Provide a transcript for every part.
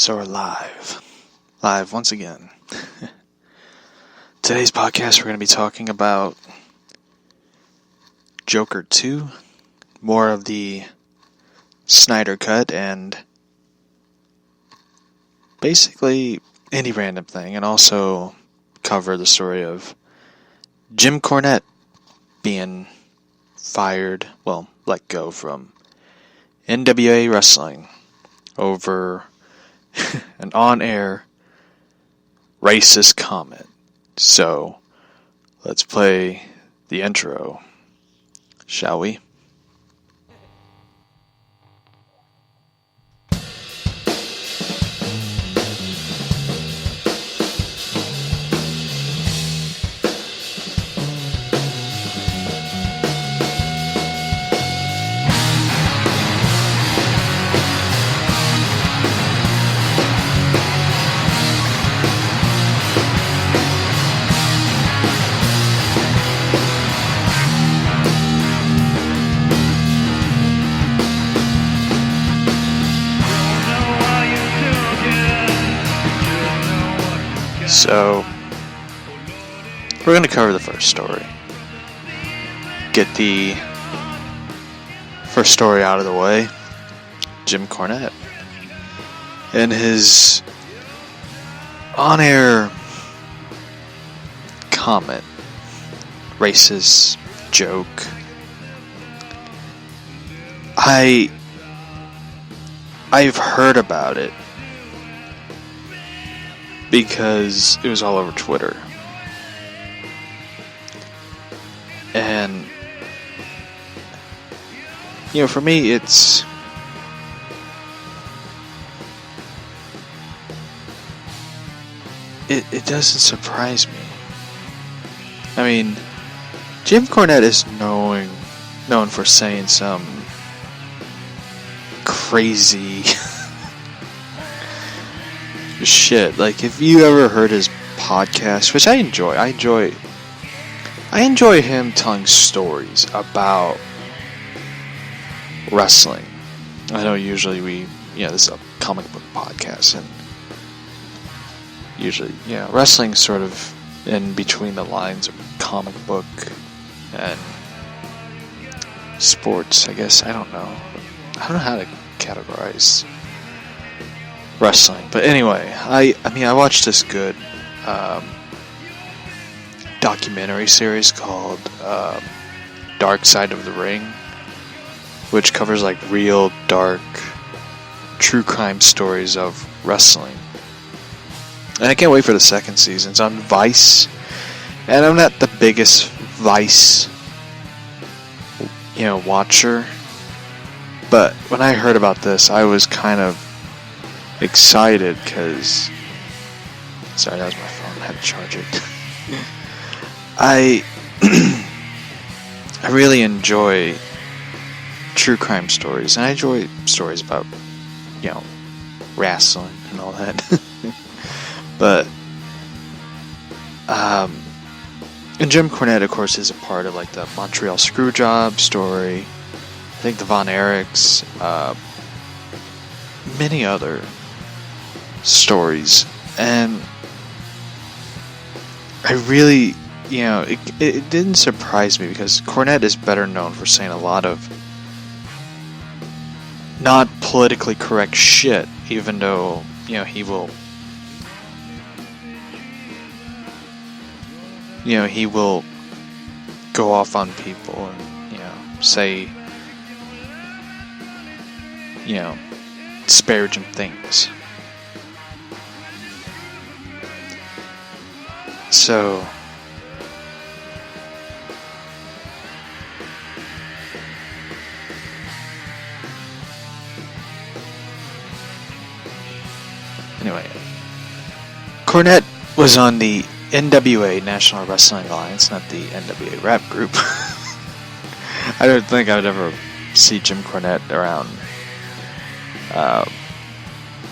So we're live. Live once again. Today's podcast we're going to be talking about Joker 2, more of the Snyder Cut, and basically any random thing, and also cover the story of Jim Cornette being let go from NWA Wrestling over an on-air racist comment. So, let's play the intro, shall we? So, we're going to cover the first story. Get the first story out of the way. Jim Cornette and his on-air comment, racist joke. I've heard about it because it was all over Twitter. And, for me, it doesn't surprise me. I mean, Jim Cornette is known for saying some crazy shit. Like, if you ever heard his podcast, which I enjoy him telling stories about wrestling. I know usually this is a comic book podcast, and usually, wrestling sort of in between the lines of comic book and sports, I guess. I don't know how to categorize wrestling, but anyway, I watched this good documentary series called Dark Side of the Ring, which covers like real dark true crime stories of wrestling, and I can't wait for the second season. It's on Vice, and I'm not the biggest Vice watcher, but when I heard about this, I was kind of excited because, sorry, that was my phone, I had to charge it. I really enjoy true crime stories, and I enjoy stories about, wrestling and all that. But, and Jim Cornette, of course, is a part of, like, the Montreal Screwjob story, I think the Von Erichs, many other stories, and I really, it didn't surprise me because Cornette is better known for saying a lot of not politically correct shit, even though, he will go off on people and, say, disparaging things. So, anyway, Cornette was on the NWA, National Wrestling Alliance, not the NWA rap group. I don't think I would ever see Jim Cornette around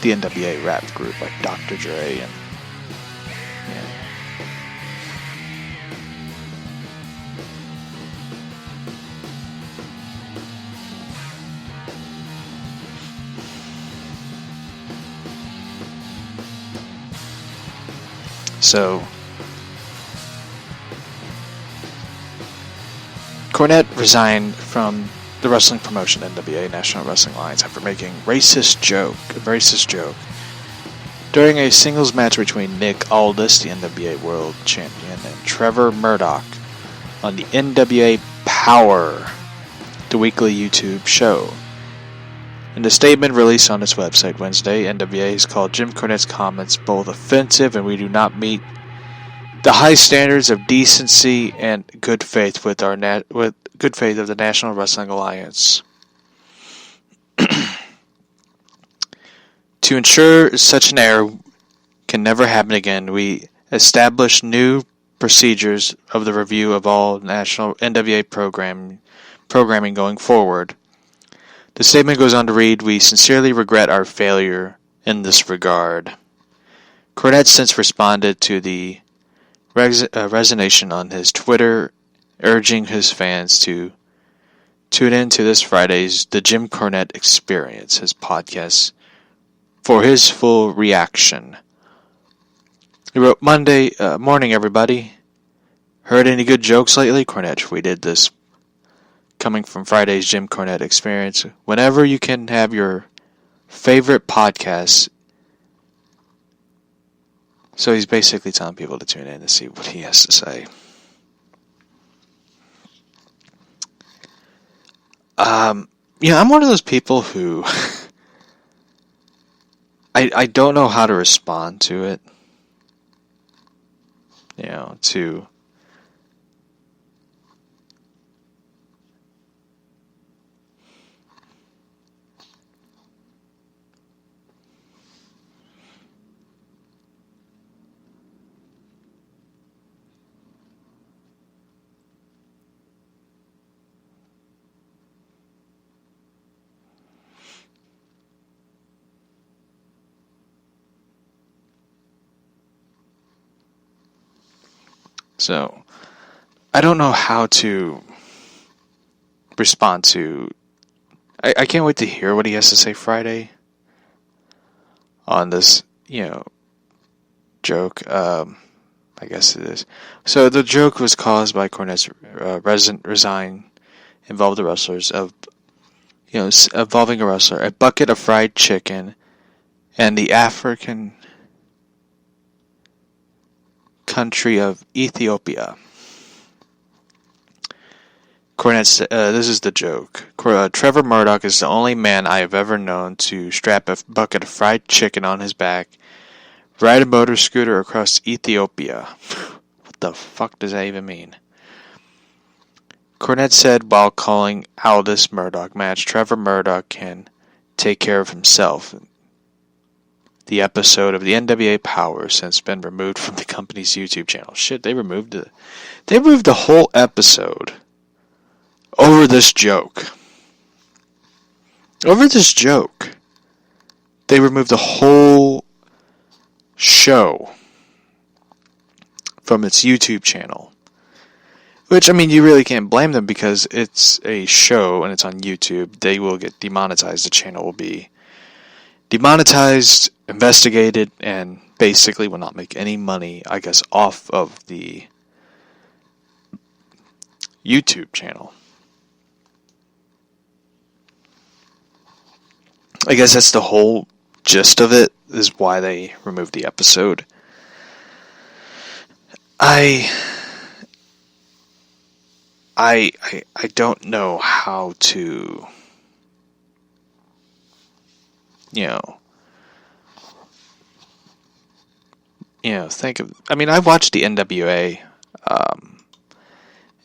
the NWA rap group like Dr. Dre and So, Cornette resigned from the wrestling promotion NWA, National Wrestling Alliance, after making a racist joke during a singles match between Nick Aldis, the NWA World Champion, and Trevor Murdoch on the NWA Power, the weekly YouTube show. In a statement released on its website Wednesday, NWA has called Jim Cornette's comments both offensive and we do not meet the high standards of decency and good faith with good faith of the National Wrestling Alliance. To ensure such an error can never happen again, we establish new procedures of the review of all national NWA programming going forward. The statement goes on to read, "We sincerely regret our failure in this regard." Cornette since responded to the resignation on his Twitter, urging his fans to tune in to this Friday's The Jim Cornette Experience, his podcast, for his full reaction. He wrote, "Monday morning, everybody. Heard any good jokes lately?" Cornette tweeted this, coming from Friday's Jim Cornette Experience. "Whenever you can have your favorite podcast." So he's basically telling people to tune in to see what he has to say. I'm one of those people who I don't know how to respond to it. So, I don't know how to respond to... I can't wait to hear what he has to say Friday on this, joke. I guess it is. So, the joke was caused by Cornette's resign, involved the wrestlers involving a wrestler, a bucket of fried chicken, and the African country of Ethiopia. Cornette said, this is the joke. Trevor Murdoch is the only man I have ever known to strap a bucket of fried chicken on his back, ride a motor scooter across Ethiopia. What the fuck does that even mean? Cornette said while calling Aldis Murdoch match, Trevor Murdoch can take care of himself. The episode of the NWA Power has since been removed from the company's YouTube channel. Shit, they removed the whole episode over this joke. Over this joke. They removed the whole show from its YouTube channel. Which, you really can't blame them because it's a show and it's on YouTube. They will get demonetized. The channel will be demonetized, investigated, and basically will not make any money, I guess, off of the YouTube channel. I guess that's the whole gist of it, is why they removed the episode. I don't know how to, think of... I watched the NWA.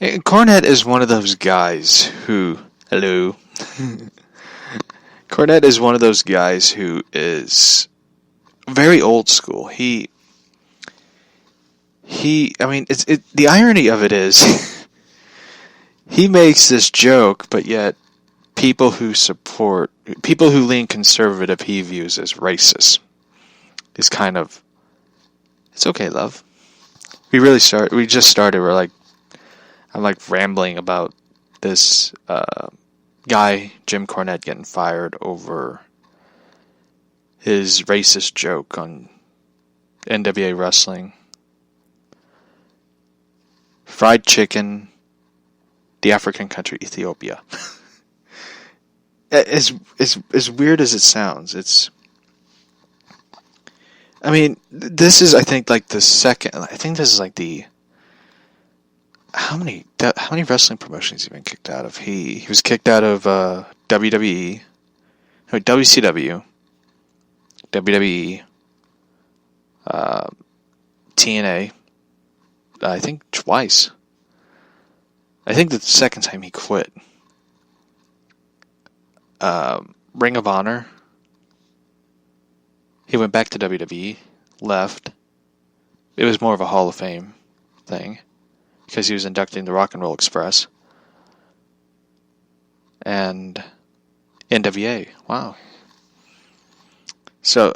Cornette is one of those guys who... Hello. Cornette is one of those guys who is very old school. The irony of it is, he makes this joke, but yet people who lean conservative, he views as racist. It's kind of... It's okay, love. We just started. I'm rambling about this guy, Jim Cornette, getting fired over his racist joke on NWA wrestling. fried chicken, the African country Ethiopia. As weird as it sounds, this is, I think, like the second. I think this is like the. How many wrestling promotions he been kicked out of? He was kicked out of WWE, WCW, WWE, TNA. I think twice. I think the second time he quit. Ring of Honor. He went back to WWE, left. It was more of a Hall of Fame thing, because he was inducting the Rock and Roll Express. And NWA. Wow. So,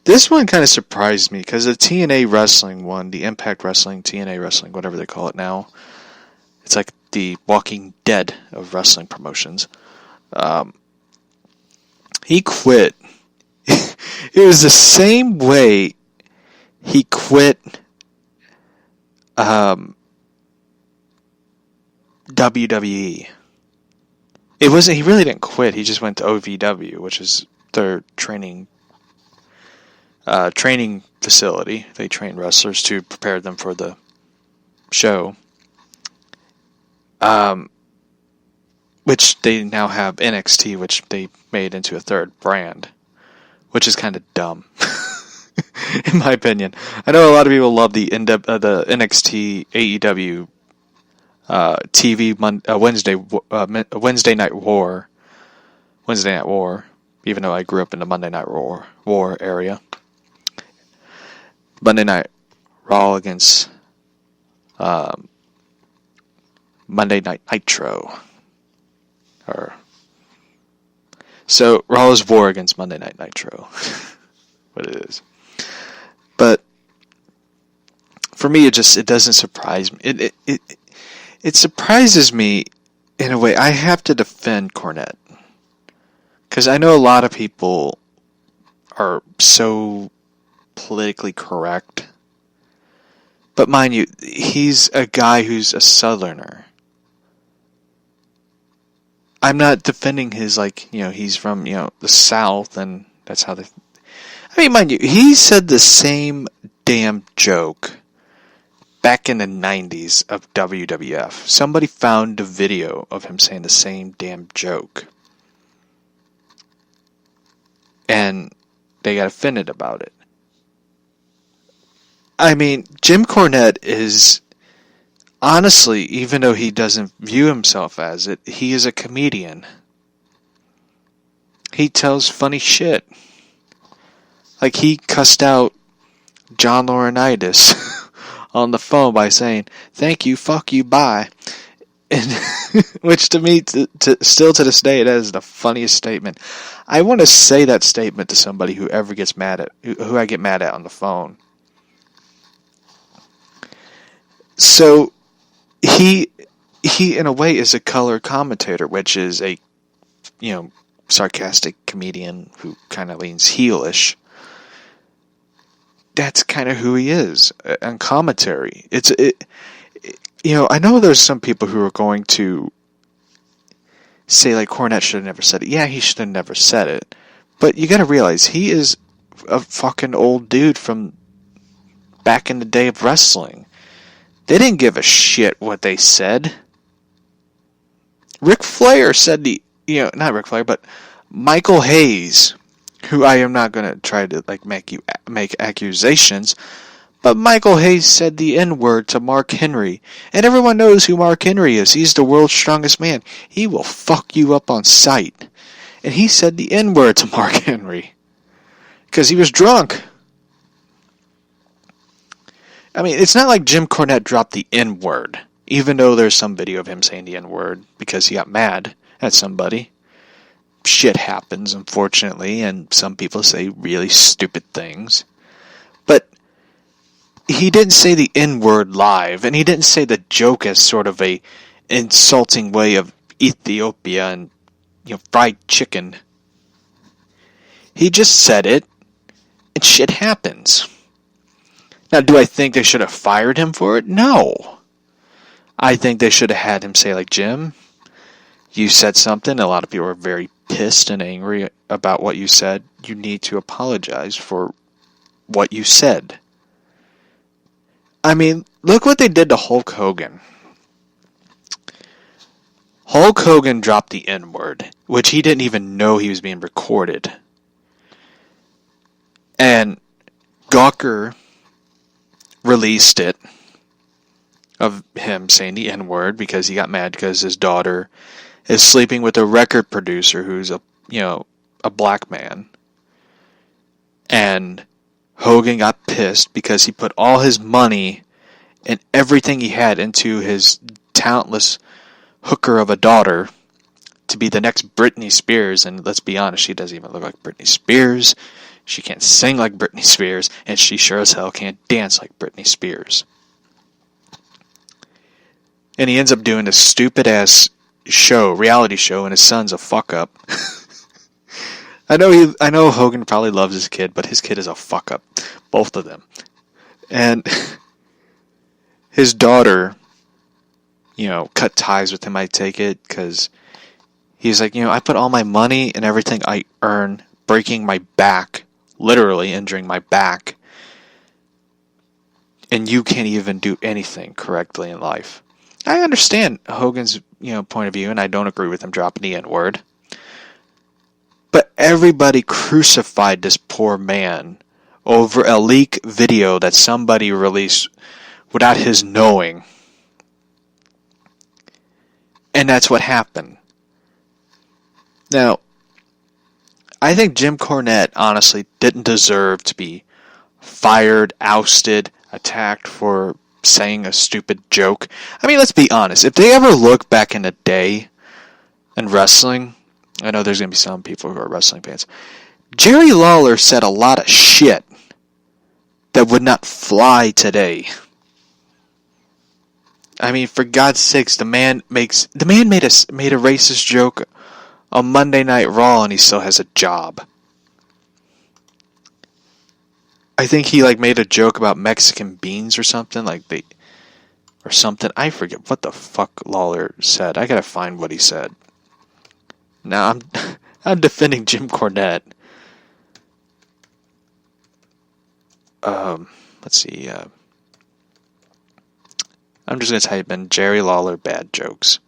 this one kind of surprised me, because the TNA Wrestling one, the Impact Wrestling, TNA Wrestling, whatever they call it now, it's like the Walking Dead of wrestling promotions. He quit. It was the same way he quit WWE. It wasn't. He really didn't quit. He just went to OVW, which is their training facility. They train wrestlers to prepare them for the show. Which they now have NXT, which they made into a third brand, which is kind of dumb, in my opinion. I know a lot of people love the NXT AEW TV Wednesday Night War, even though I grew up in the Monday Night War area. Monday Night Raw against Monday Night Nitro. So Raw is war against Monday Night Nitro. What it is. But for me, it doesn't surprise me. It surprises me in a way. I have to defend Cornette, because I know a lot of people are so politically correct. But mind you, he's a guy who's a Southerner. I'm not defending his, he's from, the South, and that's how mind you, he said the same damn joke back in the 90s of WWF. Somebody found a video of him saying the same damn joke. And they got offended about it. Jim Cornette is, honestly, even though he doesn't view himself as it, he is a comedian. He tells funny shit. Like, he cussed out John Laurinaitis on the phone by saying, "Thank you, fuck you, bye." And which to me, still to this day, that is the funniest statement. I want to say that statement to somebody who ever gets mad at, who I get mad at on the phone. So, he in a way is a color commentator, which is a, sarcastic comedian who kind of leans heelish. That's kind of who he is on commentary. I know there's some people who are going to say, like, Cornette should have never said it. Yeah, he should have never said it. But you gotta realize, he is a fucking old dude from back in the day of wrestling. They didn't give a shit what they said. Ric Flair said not Ric Flair, but Michael Hayes, who I am not going to try to make accusations, but Michael Hayes said the N-word to Mark Henry, and everyone knows who Mark Henry is. He's the world's strongest man. He will fuck you up on sight. And he said the N-word to Mark Henry because he was drunk. It's not like Jim Cornette dropped the N-word, even though there's some video of him saying the N-word because he got mad at somebody. Shit happens, unfortunately, and some people say really stupid things. But he didn't say the N-word live, and he didn't say the joke as sort of a insulting way of Ethiopia and, fried chicken. He just said it, and shit happens. Now, do I think they should have fired him for it? No. I think they should have had him say, like, Jim, you said something. A lot of people are very pissed and angry about what you said. You need to apologize for what you said. I mean, look what they did to Hulk Hogan. Hulk Hogan dropped the N-word, which he didn't even know he was being recorded. And Gawker released it of him saying the N-word because he got mad because his daughter is sleeping with a record producer who's a black man. And Hogan got pissed because he put all his money and everything he had into his talentless hooker of a daughter to be the next Britney Spears. And let's be honest, she doesn't even look like Britney Spears. She can't sing like Britney Spears, and she sure as hell can't dance like Britney Spears. And he ends up doing this stupid-ass reality show, and his son's a fuck-up. I know Hogan probably loves his kid, but his kid is a fuck-up. Both of them. And his daughter, cut ties with him, I take it, because he's like, I put all my money and everything I earn breaking my back, literally injuring my back, and you can't even do anything correctly in life. I understand Hogan's, point of view, and I don't agree with him dropping the N-word. But everybody crucified this poor man over a leak video that somebody released without his knowing. And that's what happened. Now, I think Jim Cornette honestly didn't deserve to be fired, ousted, attacked for saying a stupid joke. I mean, let's be honest. If they ever look back in the day in wrestling, I know there's going to be some people who are wrestling fans. Jerry Lawler said a lot of shit that would not fly today. I mean, for God's sakes, the man made a racist joke on Monday Night Raw, and he still has a job. I think he made a joke about Mexican beans or something, or something. I forget what the fuck Lawler said. I gotta find what he said. Now I'm defending Jim Cornette. Let's see. I'm just gonna type in Jerry Lawler bad jokes.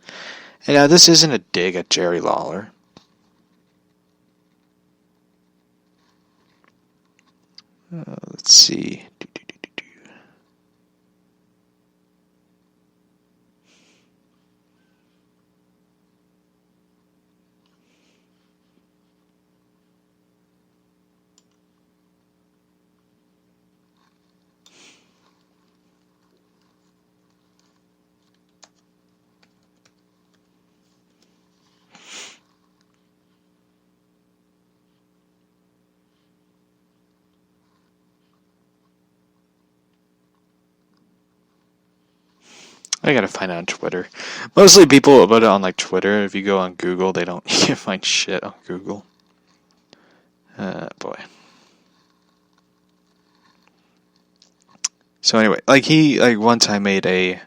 And now this isn't a dig at Jerry Lawler. Let's see. I gotta find it on Twitter. Mostly people put it on Twitter. If you go on Google, you can't find shit on Google. Boy. So anyway, he one time made a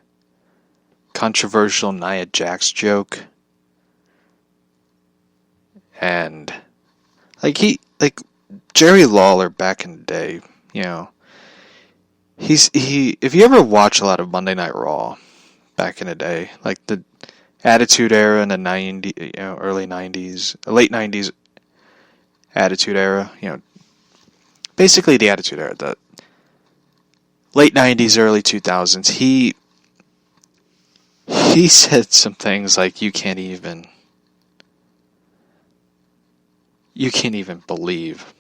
controversial Nia Jax joke, and Jerry Lawler back in the day, if you ever watch a lot of Monday Night Raw back in the day, the Attitude Era in the early 90s, late 90s Attitude Era, basically the Attitude Era, the late 90s, early 2000s, he said some things you can't even believe.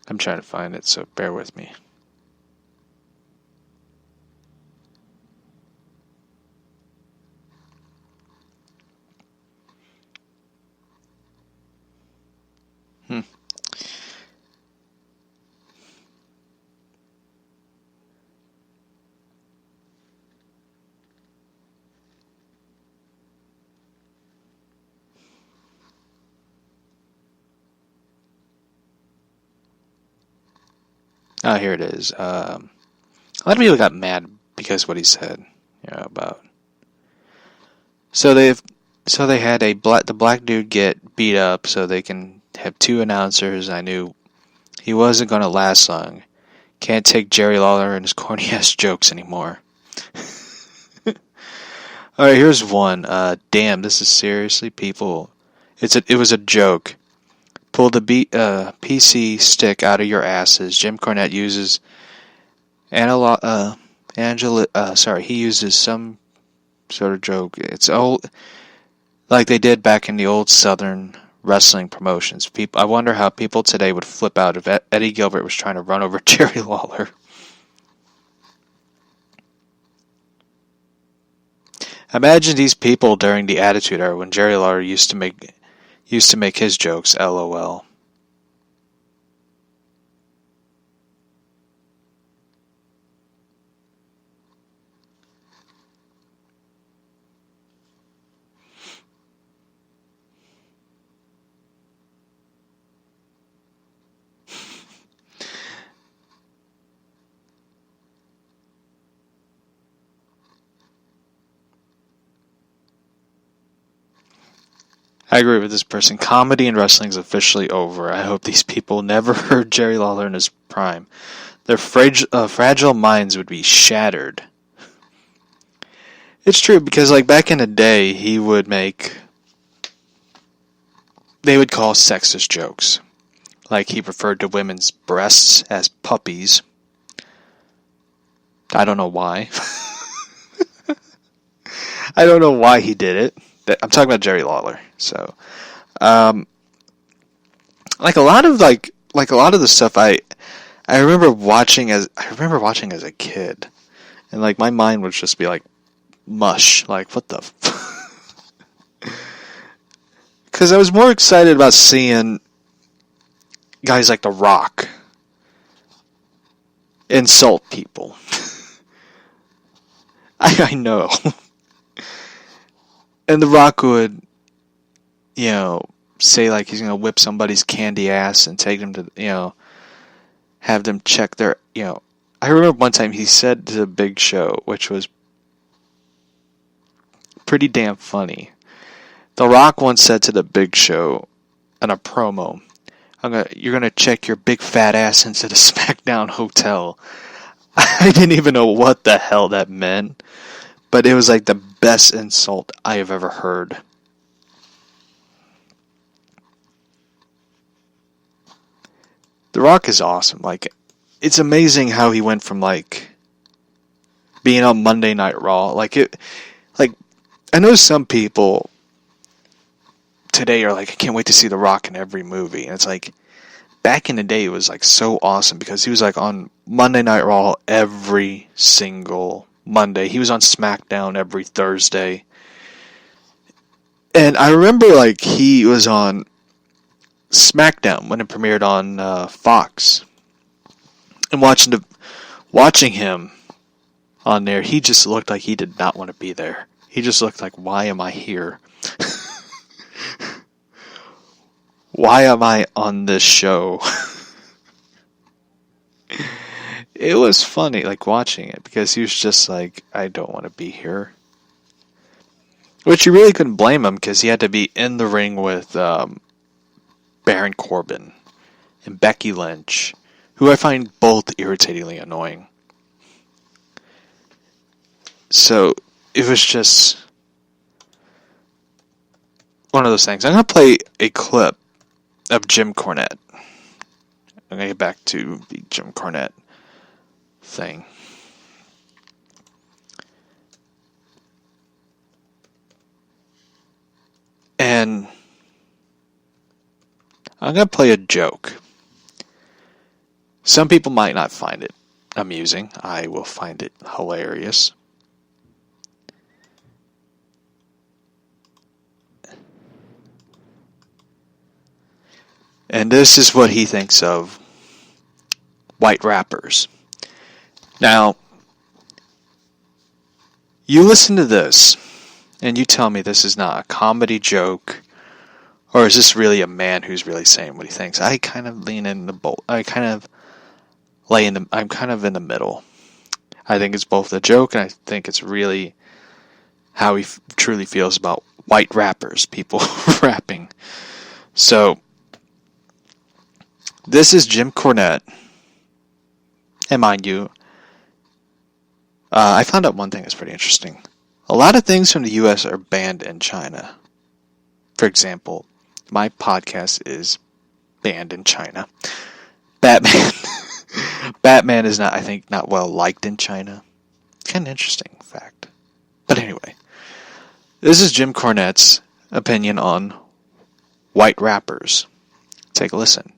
I'm trying to find it, so bear with me. Oh, here it is. A lot of people got mad because of what he said. About. So they had the black dude get beat up so they can have two announcers. I knew he wasn't going to last long. Can't take Jerry Lawler and his corny ass jokes anymore. Alright, here's one. Damn, this is seriously people. It was a joke. Pull the PC stick out of your asses. Jim Cornette uses he uses some sort of joke. It's old, like they did back in the old Southern wrestling promotions. I wonder how people today would flip out if Eddie Gilbert was trying to run over Jerry Lawler. Imagine these people during the Attitude Era when Jerry Lawler used to make his jokes. LOL. I agree with this person. Comedy and wrestling is officially over. I hope these people never heard Jerry Lawler in his prime. Their fragile minds would be shattered. It's true, because like back in the day, they would call sexist jokes. Like he referred to women's breasts as puppies. I don't know why. I don't know why he did it. I'm talking about Jerry Lawler. So, like a lot of the stuff I remember watching as a kid, and like my mind would just be like mush. Like what the? Because I was more excited about seeing guys like The Rock insult people. I know. And The Rock would, say like he's going to whip somebody's candy ass and take them to, have them check their, I remember one time he said to the Big Show, which was pretty damn funny. The Rock once said to the Big Show in a promo, you're going to check your big fat ass into the SmackDown hotel. I didn't even know what the hell that meant. But it was like the best insult I have ever heard. The Rock is awesome. Like, it's amazing how he went from like being on Monday Night Raw. I know some people today are like, I can't wait to see The Rock in every movie. And it's like, back in the day, it was like so awesome because he was like on Monday Night Raw every single Monday. He was on SmackDown every Thursday. And I remember like he was on SmackDown when it premiered on Fox. And watching him on there, he just looked like he did not want to be there. He just looked like, why am I here? Why am I on this show? It was funny, like, watching it, because he was just like, I don't want to be here. Which you really couldn't blame him, because he had to be in the ring with Baron Corbin and Becky Lynch, who I find both irritatingly annoying. So, it was just one of those things. I'm going to play a clip of Jim Cornette. I'm going to get back to the Jim Cornette thing. And I'm going to play a joke. Some people might not find it amusing. I will find it hilarious. And this is what he thinks of white rappers. Now, you listen to this, and you tell me this is not a comedy joke, or is this really a man who's really saying what he thinks? I kind of lean in the bolt. I kind of I'm kind of in the middle. I think it's both a joke, and I think it's really how he truly feels about white rappers, people rapping. So, this is Jim Cornette. And mind you, I found out one thing that's pretty interesting. A lot of things from the U.S. are banned in China. For example, my podcast is banned in China. Batman. Batman is not, I think, not well liked in China. Kind of interesting fact. But anyway, this is Jim Cornette's opinion on white rappers. Take a listen.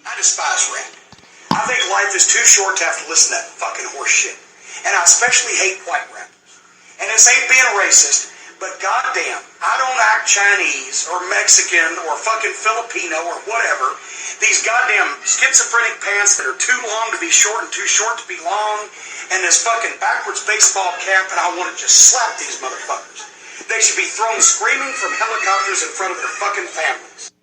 I despise rap. I think life is too short to have to listen to that fucking horse shit. And I especially hate white rappers. And this ain't being racist, but goddamn, I don't act Chinese or Mexican or fucking Filipino or whatever. These goddamn schizophrenic pants that are too long to be short and too short to be long, and this fucking backwards baseball cap, and I want to just slap these motherfuckers. They should be thrown screaming from helicopters in front of their fucking families.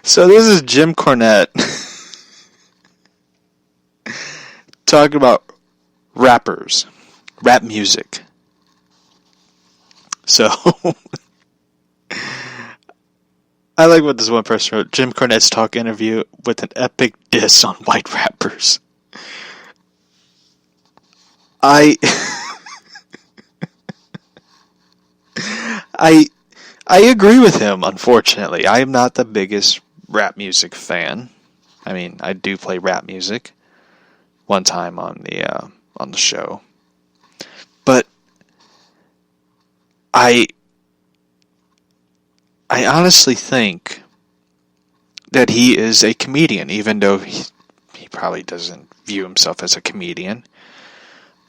So this is Jim Cornette talking about rappers, rap music. So I like what this one person wrote. Jim Cornette's talk interview with an epic diss on white rappers. I agree with him, unfortunately. I am not the biggest rap music fan. I mean, I do play rap music one time on the show. But I honestly think that he is a comedian, even though he probably doesn't view himself as a comedian.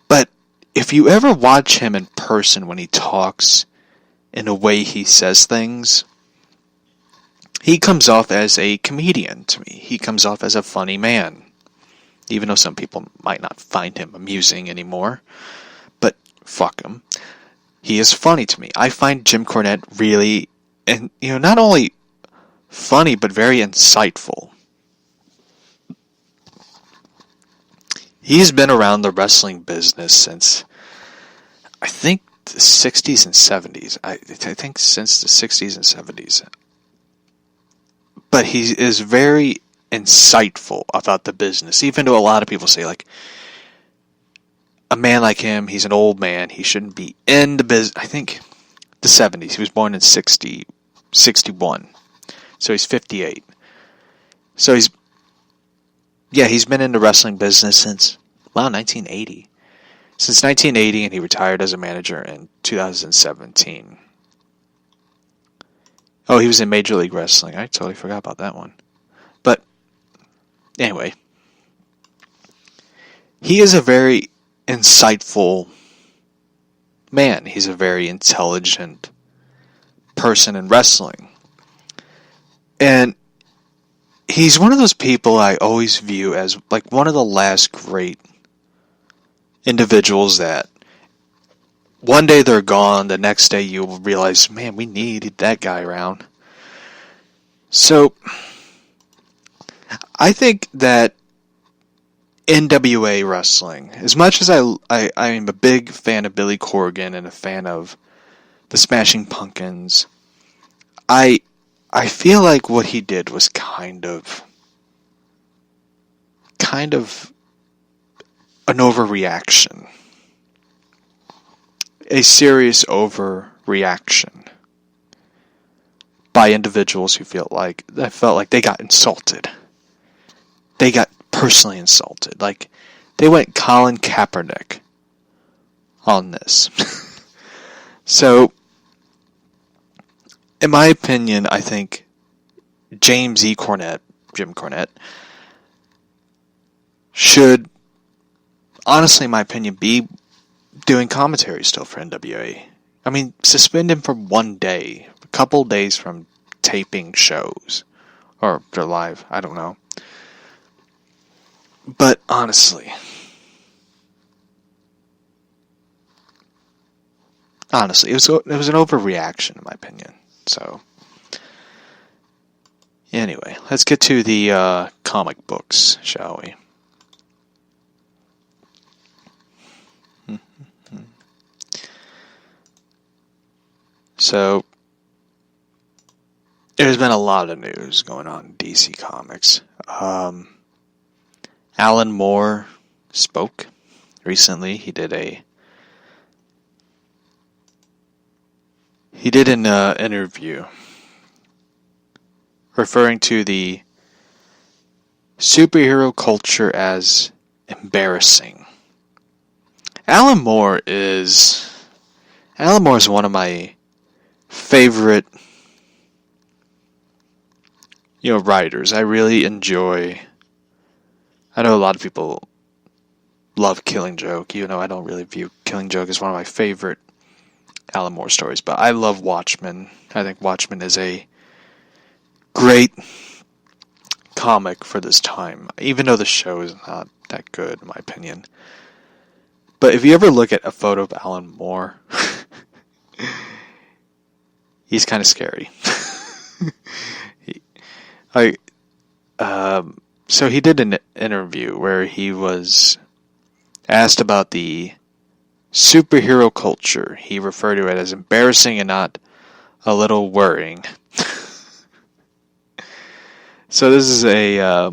But if you ever watch him in person when he talks, in the way he says things, he comes off as a comedian to me. He comes off as a funny man. Even though some people might not find him amusing anymore. But fuck him. He is funny to me. I find Jim Cornette really, and not only funny, but very insightful. He's been around the wrestling business since, I think, the 60s and 70s. I think since the 60s and 70s. But he is very insightful about the business. Even though a lot of people say, like, a man like him, he's an old man, he shouldn't be in the business. I think the 70s. He was born in 61. So he's 58. So he's been in the wrestling business since, 1980. Since 1980, and he retired as a manager in 2017. Oh, he was in Major League Wrestling. I totally forgot about that one. But, anyway. He is a very insightful man. He's a very intelligent person in wrestling. And he's one of those people I always view as like one of the last great individuals that one day they're gone, the next day you'll realize, man, we needed that guy around. So, I think that NWA wrestling, as much as I am a big fan of Billy Corgan and a fan of the Smashing Pumpkins, I feel like what he did was kind of an overreaction. A serious overreaction by individuals who felt like they got insulted. They got personally insulted. Like, they went Colin Kaepernick on this. So, in my opinion, I think Jim Cornette, should, honestly, in my opinion, be doing commentary still for NWA. I mean, suspend him for one day, a couple days from taping shows, or they're live, I don't know. But honestly, it was an overreaction in my opinion. So, Anyway, let's get to the comic books, shall we? So, there's been a lot of news going on in DC Comics. Alan Moore spoke recently. He did an interview referring to the superhero culture as embarrassing. Alan Moore is one of my favorite writers. I really enjoy. I know a lot of people love Killing Joke, even though I don't really view Killing Joke as one of my favorite Alan Moore stories, but I love Watchmen. I think Watchmen is a great comic for this time, even though the show is not that good, in my opinion. But if you ever look at a photo of Alan Moore, he's kind of scary. So he did an interview where he was asked about the superhero culture. He referred to it as embarrassing and not a little worrying. So this is a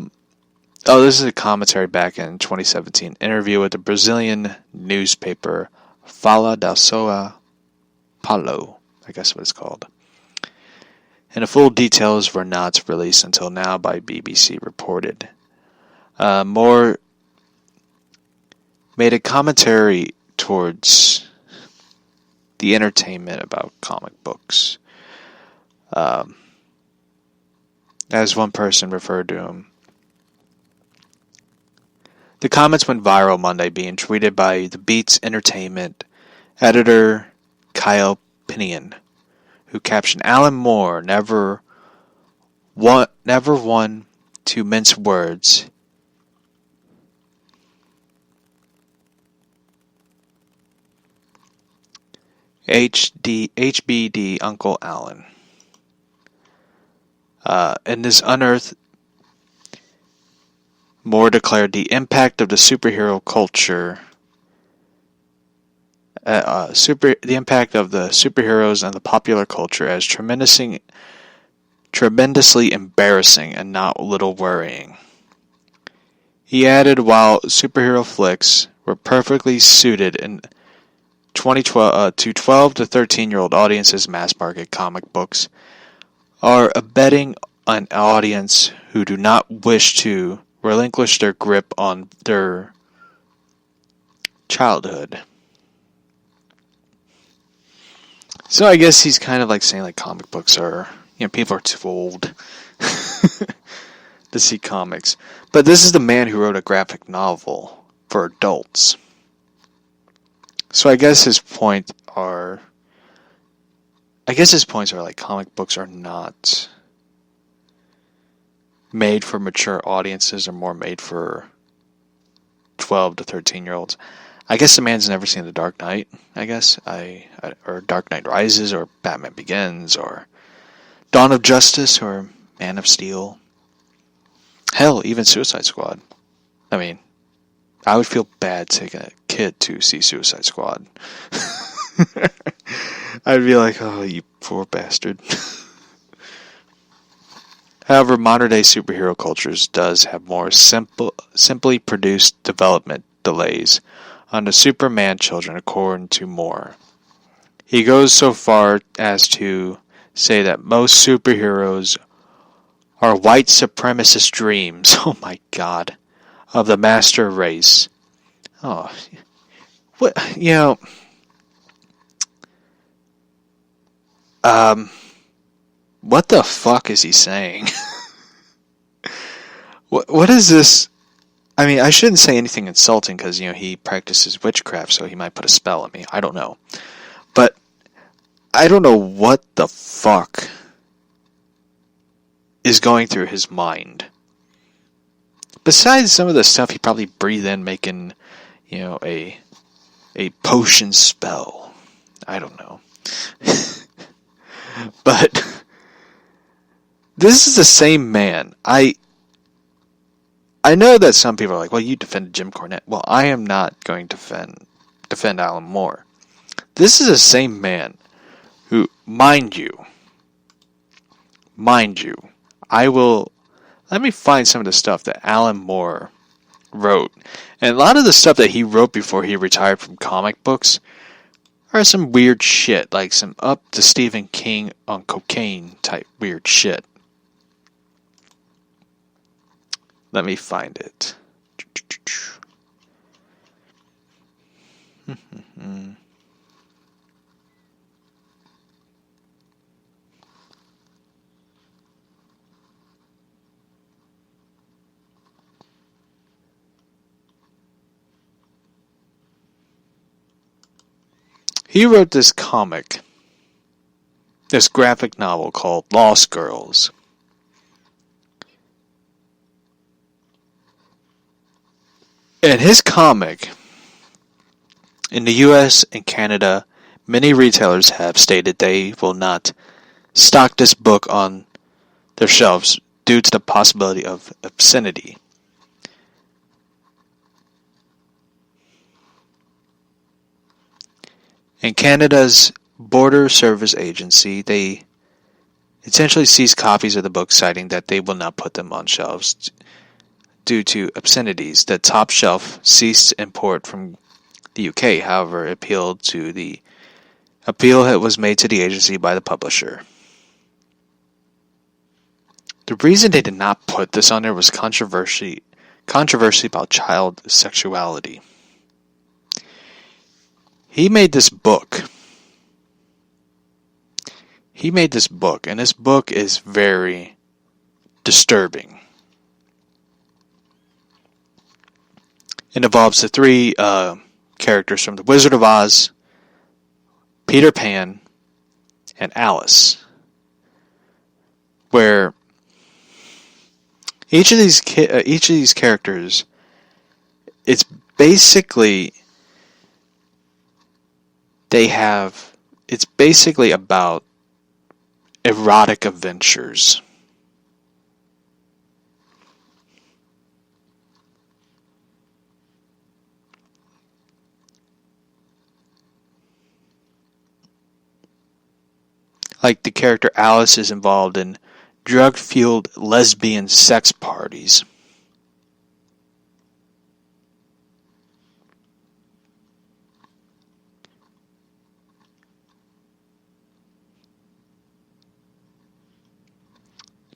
commentary back in 2017 interview with the Brazilian newspaper Folha da São Paulo, I guess what it's called. And the full details were not released until now by BBC reported. Moore made a commentary towards the entertainment about comic books. As one person referred to him. The comments went viral Monday, being tweeted by The Beat's entertainment editor Kyle Pinion, who captioned, "Alan Moore never one to mince words. HBD Uncle Alan." In this unearthed, Moore declared the impact of the superhero culture, the impact of the superheroes and the popular culture as tremendously embarrassing and not a little worrying. He added, while superhero flicks were perfectly suited in 2012 to 12 to 13-year-old audiences, mass market comic books are abetting an audience who do not wish to relinquish their grip on their childhood. So I guess he's kind of like saying like comic books are, people are too old to see comics. But this is the man who wrote a graphic novel for adults. So I guess his points are like comic books are not made for mature audiences, or more made for 12 to 13-year-olds. I guess the man's never seen The Dark Knight, or Dark Knight Rises, or Batman Begins, or Dawn of Justice, or Man of Steel. Hell, even Suicide Squad. I mean, I would feel bad taking a kid to see Suicide Squad. I'd be like, oh, you poor bastard. However, modern-day superhero cultures does have more simply produced development delays on the Superman children, according to Moore. He goes so far as to say that most superheroes are white supremacist dreams, oh my god, of the master race. Oh, what, what the fuck is he saying? What is this? I mean, I shouldn't say anything insulting because, he practices witchcraft, so he might put a spell on me. I don't know. But I don't know what the fuck is going through his mind. Besides some of the stuff he probably breathed in, making, a potion spell. I don't know. But This is the same man. I know that some people are like, well, you defended Jim Cornette. Well, I am not going to defend Alan Moore. This is the same man who, mind you, let me find some of the stuff that Alan Moore wrote. And a lot of the stuff that he wrote before he retired from comic books are some weird shit, like some up to Stephen King on cocaine type weird shit. Let me find it. He wrote this comic, this graphic novel called Lost Girls. In his comic, in the US and Canada, many retailers have stated they will not stock this book on their shelves due to the possibility of obscenity. In Canada's Border Service Agency, they essentially seized copies of the book, citing that they will not put them on shelves due to obscenities. The Top Shelf ceased import from the UK, however, appeal that was made to the agency by the publisher. The reason they did not put this on there was controversy about child sexuality. He made this book, and this book is very disturbing. It involves the three characters from The Wizard of Oz, Peter Pan, and Alice, where each of these characters, it's basically about erotic adventures. Like the character Alice is involved in drug-fueled lesbian sex parties.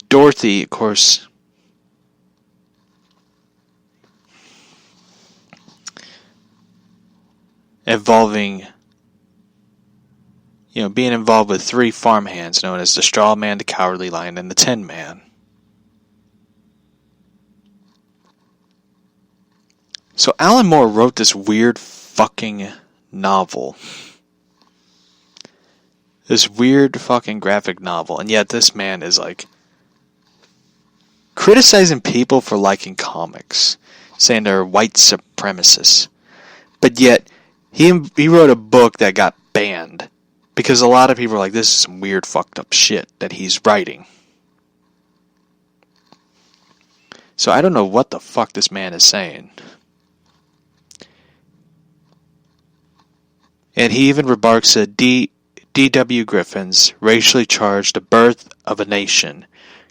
Dorothy, of course, being involved with three farmhands known as the Straw Man, the Cowardly Lion, and the Tin Man. So Alan Moore wrote this weird fucking novel. This weird fucking graphic novel, and yet this man is like criticizing people for liking comics, saying they're white supremacists. But yet, he wrote a book that got banned because a lot of people are like, this is some weird fucked up shit that he's writing. So I don't know what the fuck this man is saying. And he even remarks that D.W. Griffin's racially charged The Birth of a Nation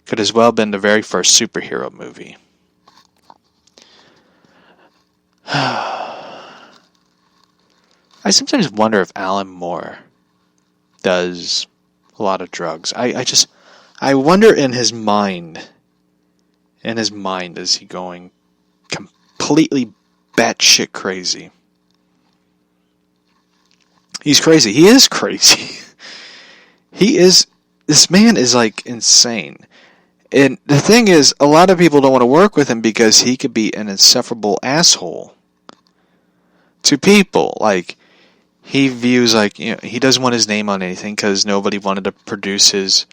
could as well have been the very first superhero movie. I sometimes wonder if Alan Moore does a lot of drugs. I wonder in his mind, is he going completely batshit crazy? He's crazy. He is crazy. This man is like insane. And the thing is, a lot of people don't want to work with him because he could be an insufferable asshole to people. Like, he views, like, he doesn't want his name on anything because nobody wanted to produce his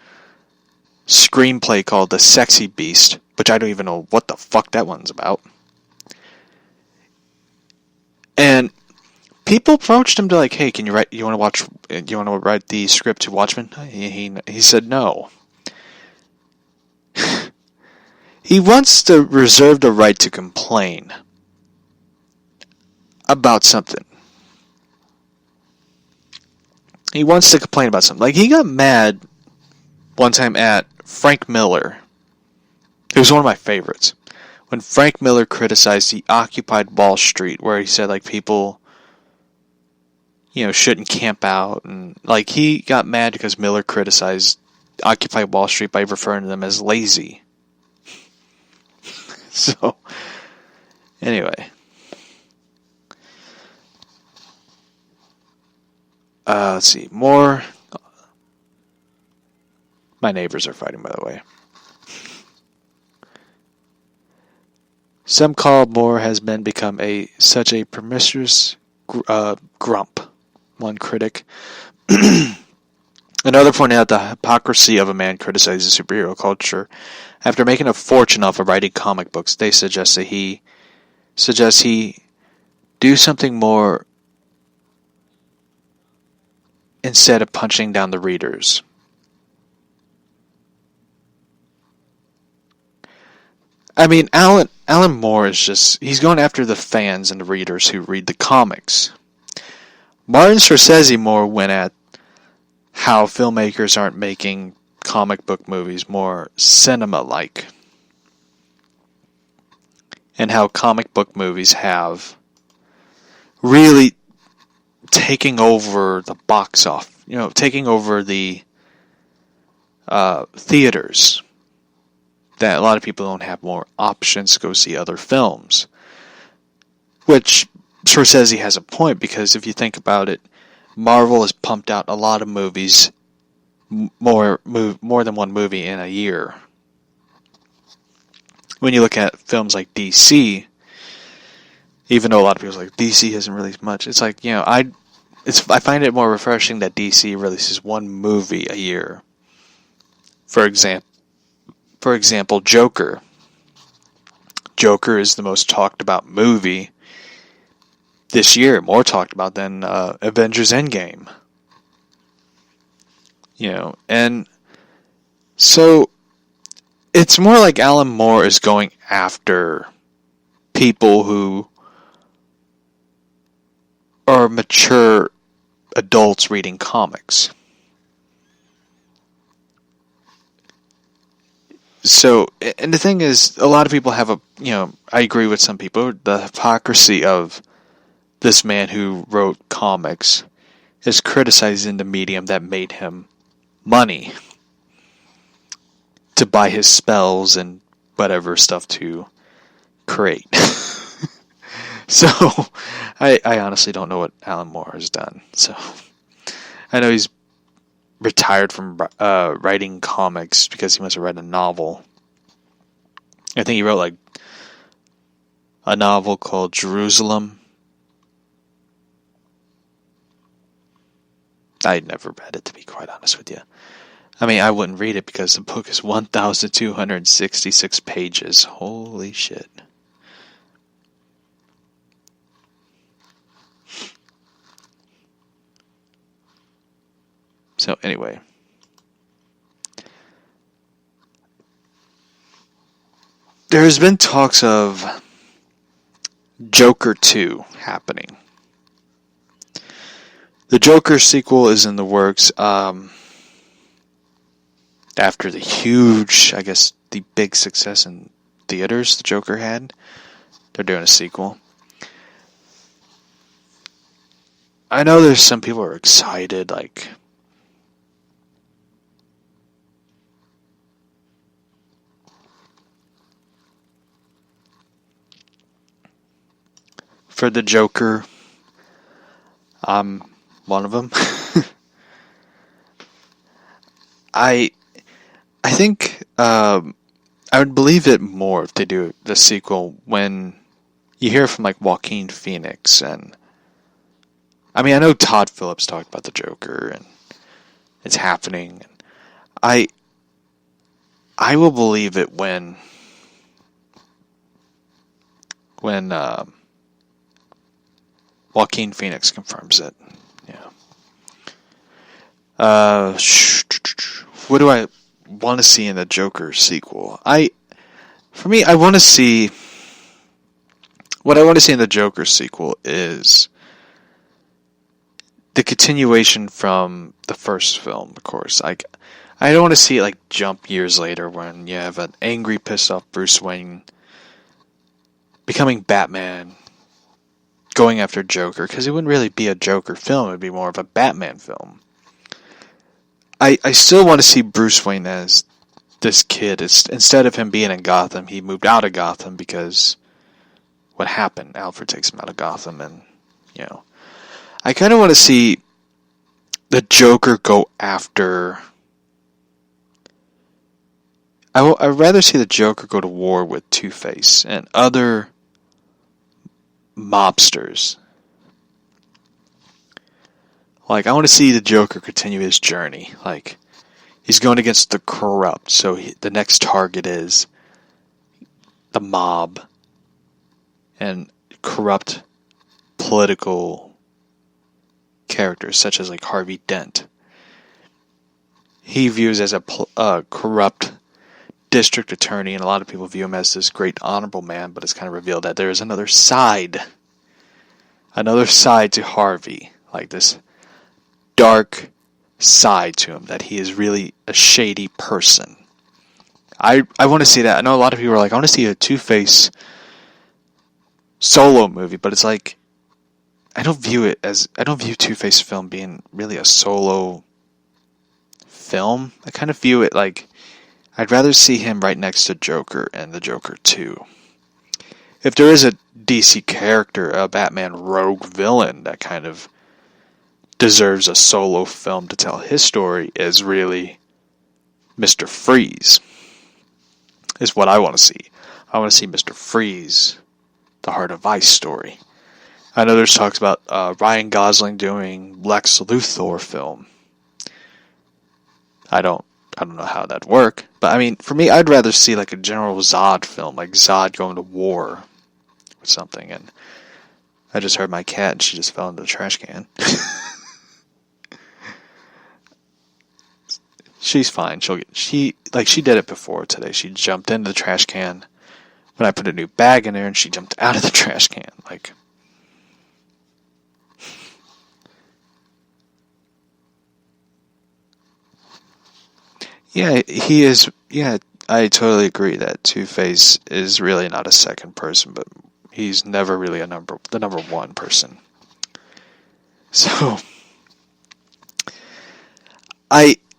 screenplay called The Sexy Beast, which I don't even know what the fuck that one's about. And people approached him to like, hey, you want to write the script to Watchmen? He said no. He wants to reserve the right to complain about something. He wants to complain about something. Like, he got mad one time at Frank Miller. It was one of my favorites. When Frank Miller criticized the Occupy Wall Street, where he said, like, people, shouldn't camp out. And, like, he got mad because Miller criticized Occupy Wall Street by referring to them as lazy. So, anyway. Let's see. More. My neighbors are fighting, by the way. Some call Moore has become such a promiscuous grump, one critic. Another pointed out the hypocrisy of a man criticizing superhero culture. After making a fortune off of writing comic books, they suggest he do something more instead of punching down the readers. I mean, Alan Moore he's going after the fans and the readers who read the comics. Martin Scorsese more went at how filmmakers aren't making comic book movies more cinema-like. And how comic book movies have really taking over the box office, taking over the theaters. That a lot of people don't have more options to go see other films. Which Scorsese has a point, because if you think about it, Marvel has pumped out a lot of movies, more than one movie in a year. When you look at films like DC, even though a lot of people are like, DC hasn't released much, it's like, I find it more refreshing that DC releases one movie a year. For example, Joker. Joker is the most talked about movie this year, more talked about than Avengers Endgame. And so it's more like Alan Moore is going after people who are mature adults reading comics. So, and the thing is, a lot of people have I agree with some people, the hypocrisy of this man who wrote comics is criticizing the medium that made him money to buy his spells and whatever stuff to create. So, I honestly don't know what Alan Moore has done. So, I know he's retired from writing comics because he must have read a novel. I think he wrote like a novel called Jerusalem. I'd never read it, to be quite honest with you. I mean, I wouldn't read it because the book is 1,266 pages. Holy shit. So anyway, there's been talks of Joker 2 happening. The Joker sequel is in the works after the huge, the big success in theaters the Joker had. They're doing a sequel. I know there's some people who are excited, for the Joker. I'm one of them. I think I would believe it more if they do the sequel when you hear from Joaquin Phoenix, and I mean, I know Todd Phillips talked about the Joker and it's happening. I will believe it when Joaquin Phoenix confirms it. What do I want to see in the Joker sequel? For me, I want to see... What I want to see in the Joker sequel is the continuation from the first film, of course. Like, I don't want to see it like jump years later when you have an angry, pissed off Bruce Wayne becoming Batman, going after Joker, because it wouldn't really be a Joker film, it would be more of a Batman film. I still want to see Bruce Wayne as this kid. Instead of him being in Gotham, he moved out of Gotham because what happened. Alfred takes him out of Gotham, and, you know, I kind of want to see the Joker go after... I'd rather see the Joker go to war with Two-Face and other mobsters. Like, I want to see the Joker continue his journey. Like, he's going against the corrupt, so the next target is the mob and corrupt political characters such as like Harvey Dent. He views as a corrupt district attorney, and a lot of people view him as this great honorable man, but it's kind of revealed that there is another side to Harvey, like this dark side to him, that he is really a shady person. I want to see that. I know a lot of people are like, I want to see a Two-Face solo movie, but it's like, I don't view Two-Face film being really a solo film. I kind of view it like, I'd rather see him right next to Joker and the Joker 2. If there is a DC character, a Batman rogue villain that kind of deserves a solo film to tell his story, is really Mr. Freeze. Is what I want to see. I want to see Mr. Freeze, the Heart of Ice story. I know there's talks about Ryan Gosling doing Lex Luthor film. I don't know how that'd work, but I mean, for me, I'd rather see like a General Zod film, like Zod going to war with something. And I just heard my cat, and she just fell into the trash can. She's fine. She did it before today. She jumped into the trash can when I put a new bag in there, and she jumped out of the trash can. Like, yeah, he is. Yeah, I totally agree that Two-Face is really not a second person, but he's never really the number one person. So,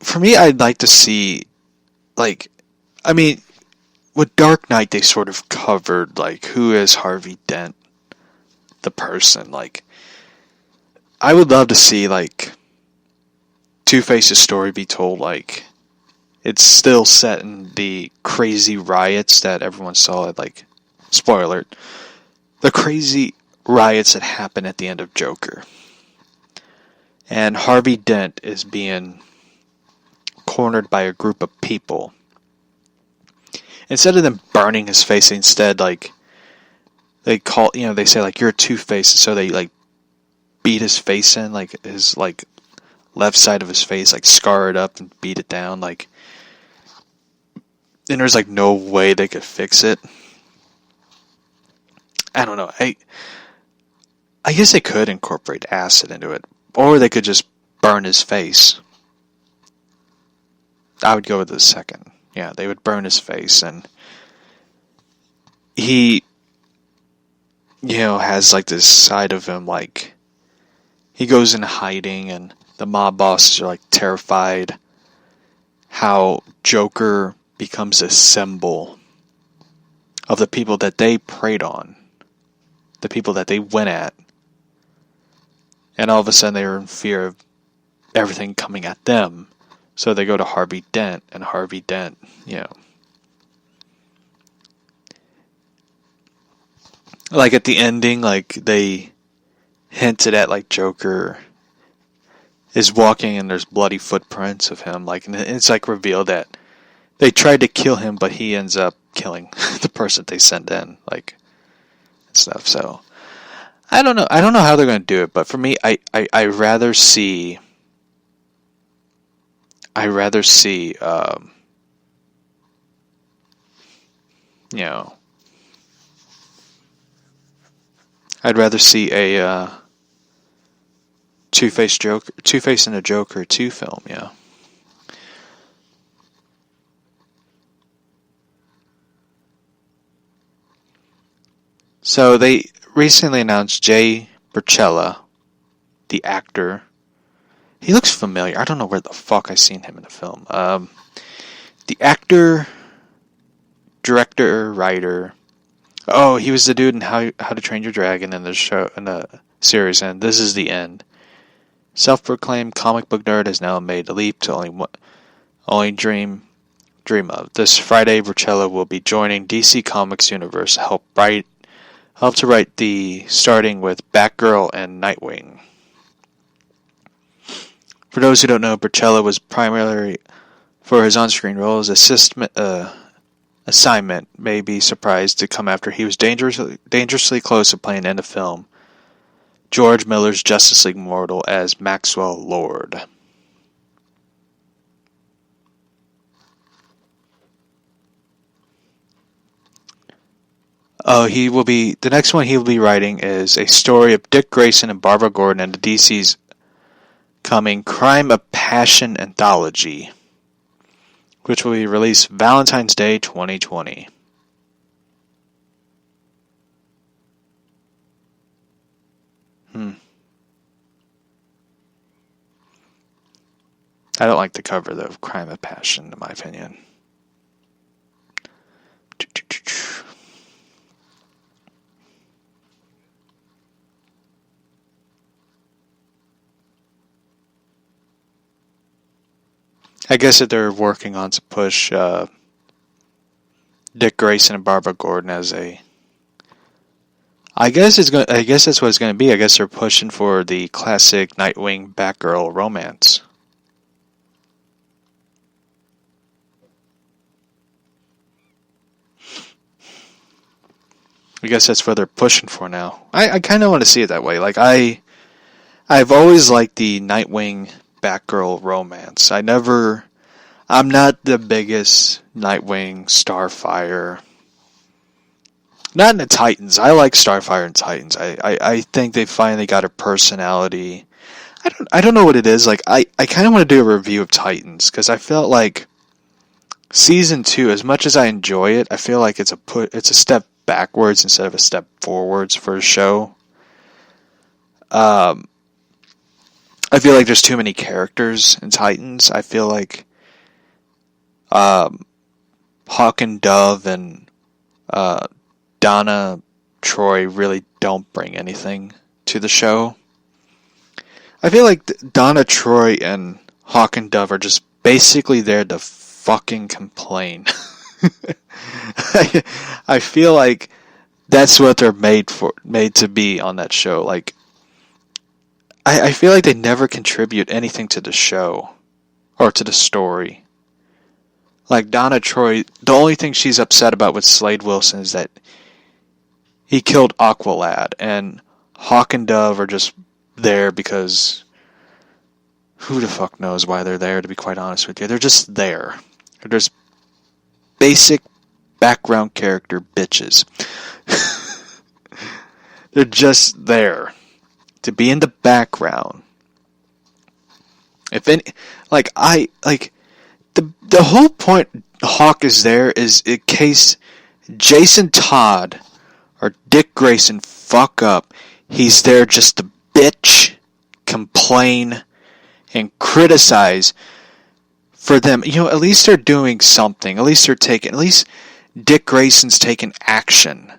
for me, I'd like to see, like, I mean, with Dark Knight, they sort of covered, like, who is Harvey Dent, the person. Like, I would love to see, like, Two-Face's story be told, like, it's still set in the crazy riots that everyone saw at, like, spoiler alert, the crazy riots that happened at the end of Joker. And Harvey Dent is being cornered by a group of people. Instead of them burning his face, instead, like, they say, like, you're a Two-Face, so they, like, beat his face in, like, his, like, left side of his face, like, scar it up and beat it down, like, and there's, like, no way they could fix it. I don't know, I guess they could incorporate acid into it, or they could just burn his face. I would go with the second. Yeah, they would burn his face, and he, has, like, this side of him, like, he goes in hiding, and the mob bosses are, like, terrified how Joker becomes a symbol of the people that they preyed on, the people that they went at, and all of a sudden they are in fear of everything coming at them. So they go to Harvey Dent, and Harvey Dent, like at the ending, like they hinted at, like, Joker is walking and there's bloody footprints of him, like, and it's like revealed that they tried to kill him, but he ends up killing the person they sent in, like, stuff. So I don't know how they're going to do it, but for me, I rather see you know, I'd rather see a Two-Face and a Joker 2 film, yeah. So they recently announced Jay Baruchel, the actor. He looks familiar. I don't know where the fuck I seen him in the film. The actor, director, writer. Oh, he was the dude in How to Train Your Dragon in the series, and This Is the End. Self-proclaimed comic book nerd has now made a leap to only dream of. This Friday, Baruchel will be joining DC Comics universe help to write the starting with Batgirl and Nightwing. For those who don't know, Baruchel was primarily for his on-screen roles. Assignment may be surprised to come after he was dangerously close to playing in the film George Miller's Justice League mortal as Maxwell Lord. The next one he will be writing is a story of Dick Grayson and Barbara Gordon and the DC's coming Crime of Passion anthology, which will be released Valentine's Day 2020. I don't like the cover, though, of Crime of Passion, in my opinion. I guess that they're working on to push Dick Grayson and Barbara Gordon as a. I guess that's what it's going to be. I guess they're pushing for the classic Nightwing Batgirl romance. I guess that's what they're pushing for now. I kind of want to see it that way. Like I've always liked the Nightwing Batgirl romance. I'm not the biggest Nightwing Starfire. Not in the Titans. I like Starfire and Titans. I think they finally got a personality. I don't know what it is. Like I kind of want to do a review of Titans because I felt like season 2, as much as I enjoy it, I feel like it's a step backwards instead of a step forwards for a show. I feel like there's too many characters in Titans. I feel like Hawk and Dove and Donna Troy really don't bring anything to the show. I feel like Donna Troy and Hawk and Dove are just basically there to fucking complain. I feel like that's what they're made to be on that show. Like, I feel like they never contribute anything to the show or to the story. Like Donna Troy, the only thing she's upset about with Slade Wilson is that he killed Aqualad, and Hawk and Dove are just there because who the fuck knows why they're there, to be quite honest with you. They're just there. They're just basic background character bitches. They're just there to be in the background. If any, the whole point Hawk is there is in case Jason Todd or Dick Grayson fuck up. He's there just to bitch, complain, and criticize for them. You know, at least they're doing something. At least Dick Grayson's taking action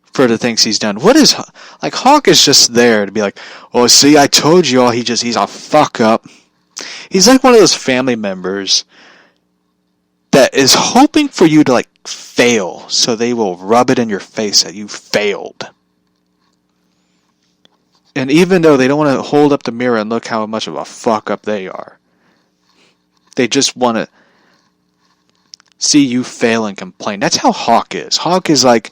for the things he's done. Hawk is just there to be like, oh, see, I told you all, he's a fuck up. He's like one of those family members that is hoping for you to, fail, so they will rub it in your face that you failed. And even though they don't want to hold up the mirror and look how much of a fuck up they are, they just want to see you fail and complain. That's how Hawk is. Hawk is like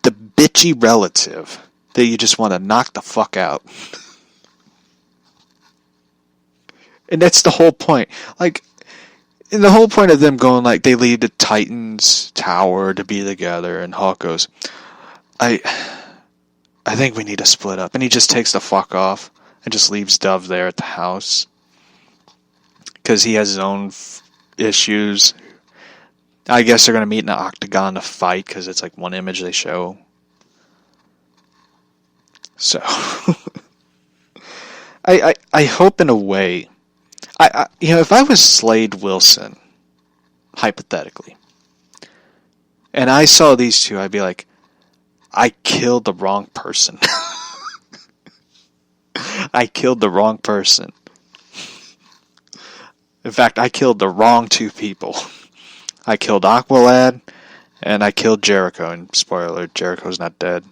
the bitchy relative that you just want to knock the fuck out. And that's the whole point. Like, And the whole point of them going, like, they leave the Titans tower to be together, and Hawk goes, I think we need to split up. And he just takes the fuck off and just leaves Dove there at the house. Because he has his own issues. I guess they're going to meet in the octagon to fight, because it's like one image they show. So, I hope in a way, if I was Slade Wilson, hypothetically, and I saw these two, I'd be like, I killed the wrong person. I killed the wrong person. In fact, I killed the wrong two people. I killed Aqualad, and I killed Jericho, and spoiler alert, Jericho's not dead.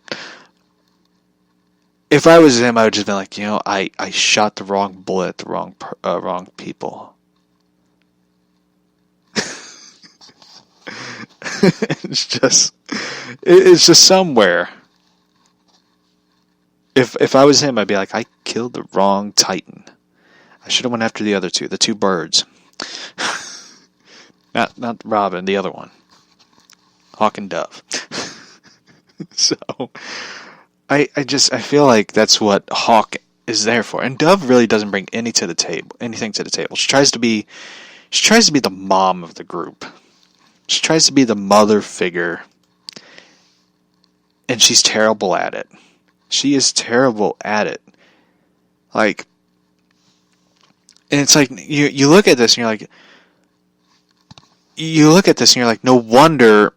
If I was him, I would just be like, I shot the wrong bullet at the wrong people. It's just somewhere. If I was him, I'd be like, I killed the wrong Titan. I should have went after the other two, the two birds. Not Robin, the other one. Hawk and Dove. So, I feel like that's what Hawk is there for. And Dove really doesn't bring anything to the table. She tries to be the mom of the group. She tries to be the mother figure. And she's terrible at it. She is terrible at it. Like, and it's like, you look at this and you're like, no wonder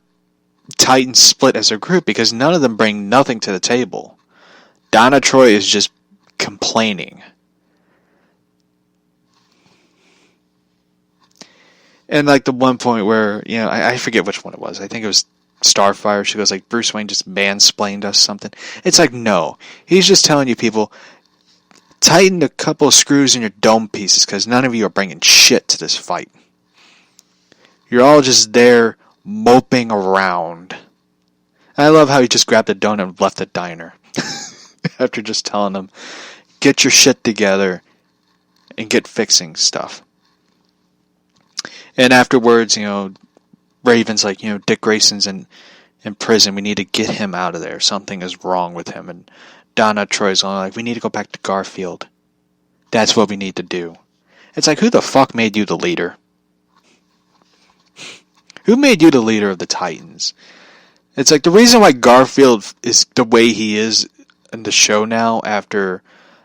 Titans split as a group, because none of them bring nothing to the table. Donna Troy is just complaining. And like the one point where, I forget which one it was. I think it was Starfire. She goes like, Bruce Wayne just mansplained us something. It's like, no. He's just telling you people, tighten a couple of screws in your dome pieces, because none of you are bringing shit to this fight. You're all just there moping around. I love how he just grabbed a donut and left the diner. After just telling them, get your shit together and get fixing stuff. And afterwards, Raven's like, Dick Grayson's in prison. We need to get him out of there. Something is wrong with him. And Donna Troy's only like, we need to go back to Garfield. That's what we need to do. It's like, who the fuck made you the leader? Who made you the leader of the Titans? It's like the reason why Garfield is the way he is in the show now after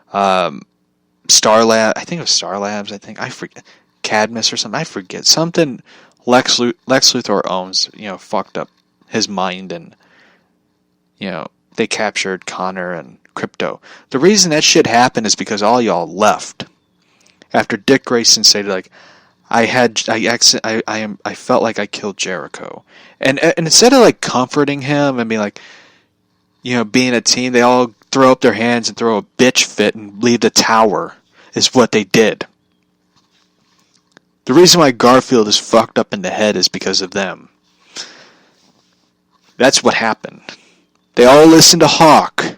Star Lab. I think it was Star Labs. I forget. Cadmus or something. I forget. Something Lex Luthor owns, fucked up his mind, and, they captured Connor and Crypto. The reason that shit happened is because all y'all left. After Dick Grayson said, like, I felt like I killed Jericho. And instead of like comforting him and being like, being a team, they all throw up their hands and throw a bitch fit and leave the tower is what they did. The reason why Garfield is fucked up in the head is because of them. That's what happened. They all listened to Hawk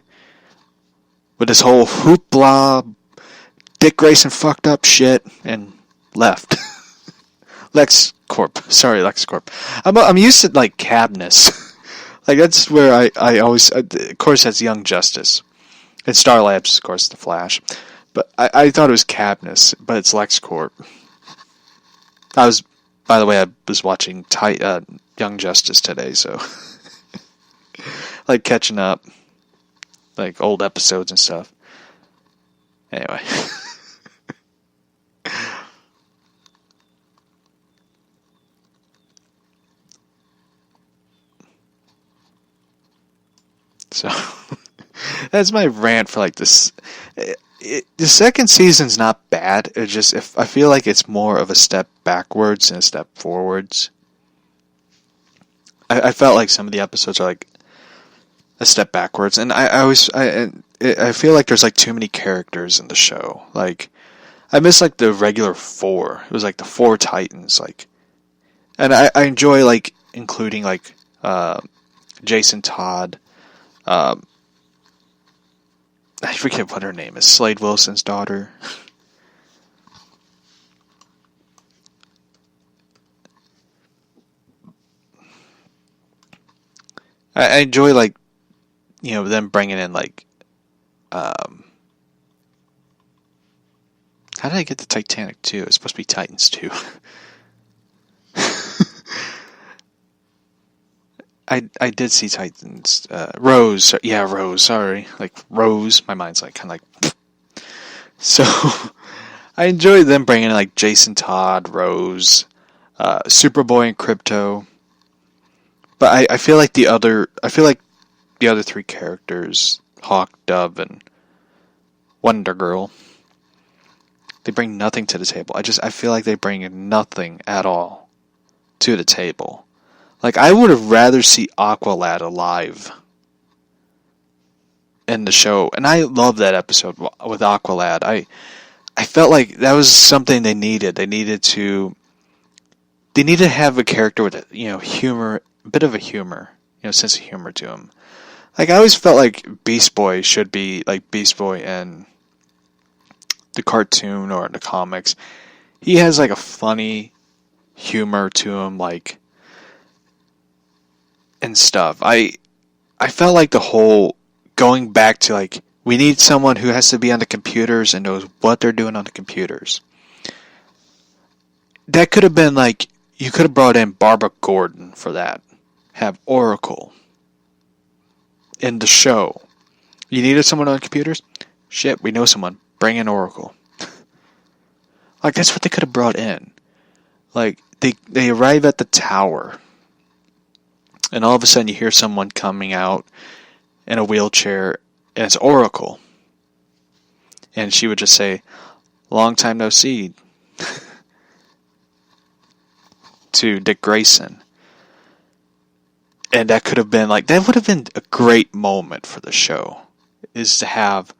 with this whole hoopla, Dick Grayson fucked up shit, and left. LexCorp. I'm used to like Cadmus. Like that's where I always, of course that's Young Justice. And Star Labs, of course, the Flash. But I thought it was Cadmus, but it's LexCorp. By the way, I was watching Young Justice today, so like catching up, like old episodes and stuff. Anyway. So that's my rant for like this. The second season's not bad. It's just I feel like it's more of a step backwards than a step forwards. I felt like some of the episodes are like a step backwards, and I feel like there's like too many characters in the show. Like I miss like the regular four. It was like the four Titans, like, and I enjoy like including like Jason Todd. I forget what her name is. Slade Wilson's daughter. I enjoy, like, them bringing in, like, how did I get to Titanic 2? It's supposed to be Titans 2. I did see Titans. Rose. Yeah, Rose. Sorry. Like, Rose. My mind's, like, kind of like... So, I enjoy them bringing in, like, Jason Todd, Rose, Superboy, and Crypto. But I feel like the other three characters, Hawk, Dove, and Wonder Girl, they bring nothing to the table. I feel like they bring nothing at all to the table. Like, I would have rather see Aqualad alive in the show. And I love that episode with Aqualad. I felt like that was something they needed. They needed to have a character with, humor, a bit of a humor, sense of humor to him. Like, I always felt like Beast Boy should be like Beast Boy in the cartoon or in the comics. He has, like, a funny humor to him, like, and stuff. I felt like the whole going back to, like, we need someone who has to be on the computers and knows what they're doing on the computers. That could have been, like, you could have brought in Barbara Gordon for that. Have Oracle in the show. You needed someone on computers? Shit, we know someone. Bring in Oracle. Like, that's what they could have brought in. Like, they arrive at the tower, and all of a sudden you hear someone coming out in a wheelchair, and it's Oracle. And she would just say, "Long time no see," to Dick Grayson. And that could have been, like, that would have been a great moment for the show, is to have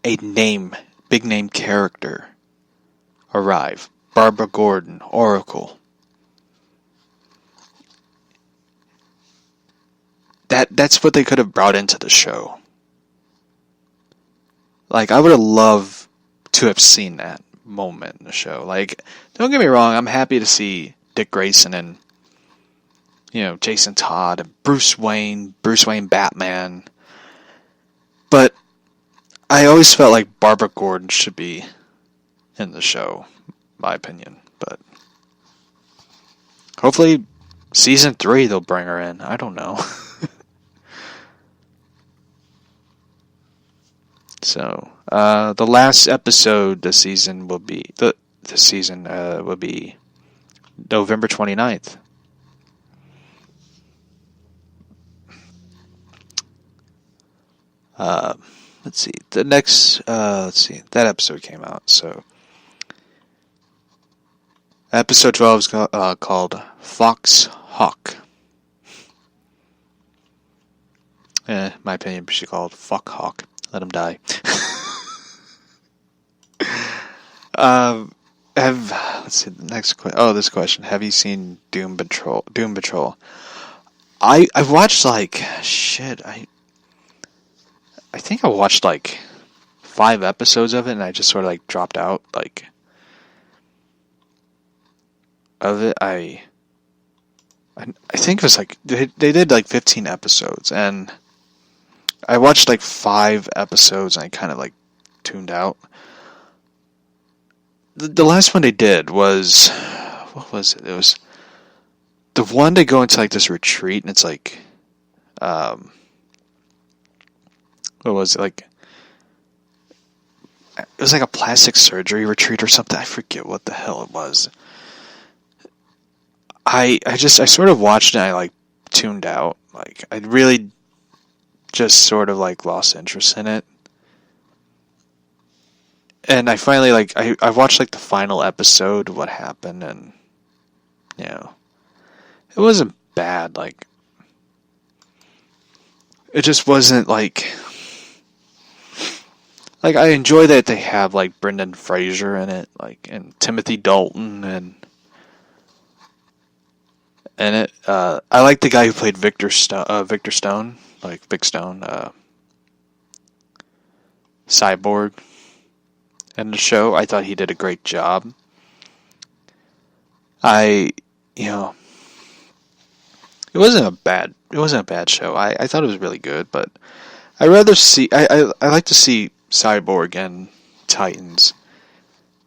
a big name character arrive. Barbara Gordon, Oracle. That's what they could have brought into the show. Like, I would have loved to have seen that moment in the show. Like, don't get me wrong, I'm happy to see Dick Grayson and, Jason Todd and Bruce Wayne Batman. But I always felt like Barbara Gordon should be in the show, my opinion. But hopefully season 3 they'll bring her in. I don't know. So, the last episode this season will be will be November 29th. Let's see. The next that episode came out. So, episode 12 is called Fox Hawk. My opinion, it should be called Fuck Hawk. Let him die. Let's see the next question. Oh, this question: have you seen Doom Patrol? I've watched, like, shit. I think I watched like 5 episodes of it, and I just sort of, like, dropped out, like, of it. I think it was like they did like 15 episodes, and I watched like 5 episodes and I kind of, like, tuned out. The last one they did was, what was it? It was the one they go into, like, this retreat, and it's like, what was it, like? It was like a plastic surgery retreat or something. I forget what the hell it was. I sort of watched it and I, like, tuned out. Like, I really just sort of, like, lost interest in it. And I finally, like, I watched, like, the final episode, what happened, and, it wasn't bad. Like, it just wasn't, like, I enjoy that they have, like, Brendan Fraser in it, like, and Timothy Dalton, and it, I like the guy who played Victor Stone, like Vic Stone, Cyborg, in the show. I thought he did a great job. It wasn't a bad wasn't a bad show. I thought it was really good, but I rather see I like to see Cyborg and Titans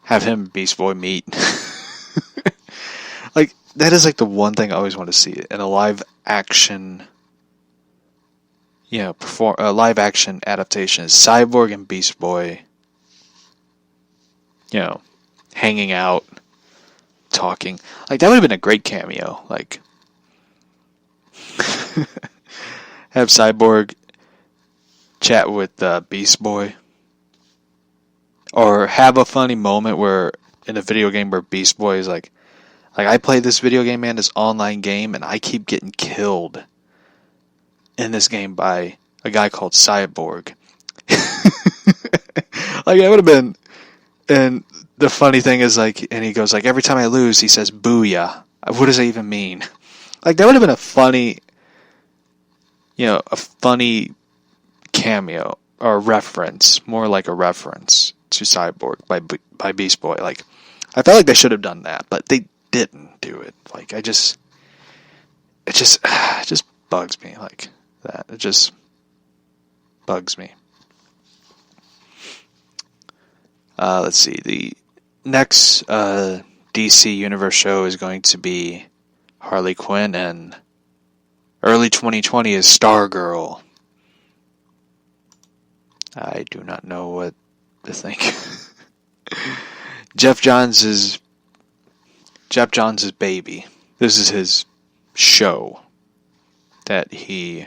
have him and Beast Boy meet. Like that is like the one thing I always want to see in a live action, a live action adaptation is Cyborg and Beast Boy, hanging out, talking. Like that would have been a great cameo. Like have Cyborg chat with Beast Boy, or have a funny moment where in a video game where Beast Boy is like I play this video game, man, this online game, and I keep getting killed in this game by a guy called Cyborg. Like that would have been, and the funny thing is like, and he goes like every time I lose, he says "booyah." What does that even mean? Like that would have been a funny, a funny cameo or reference, more like a reference to Cyborg by Beast Boy. Like I felt like they should have done that, but they didn't do it. Like it just bugs me like that. It just bugs me. Let's see. The next DC Universe show is going to be Harley Quinn, and early 2020 is Stargirl. I do not know what to think. Jeff Johns' baby. This is his show that he,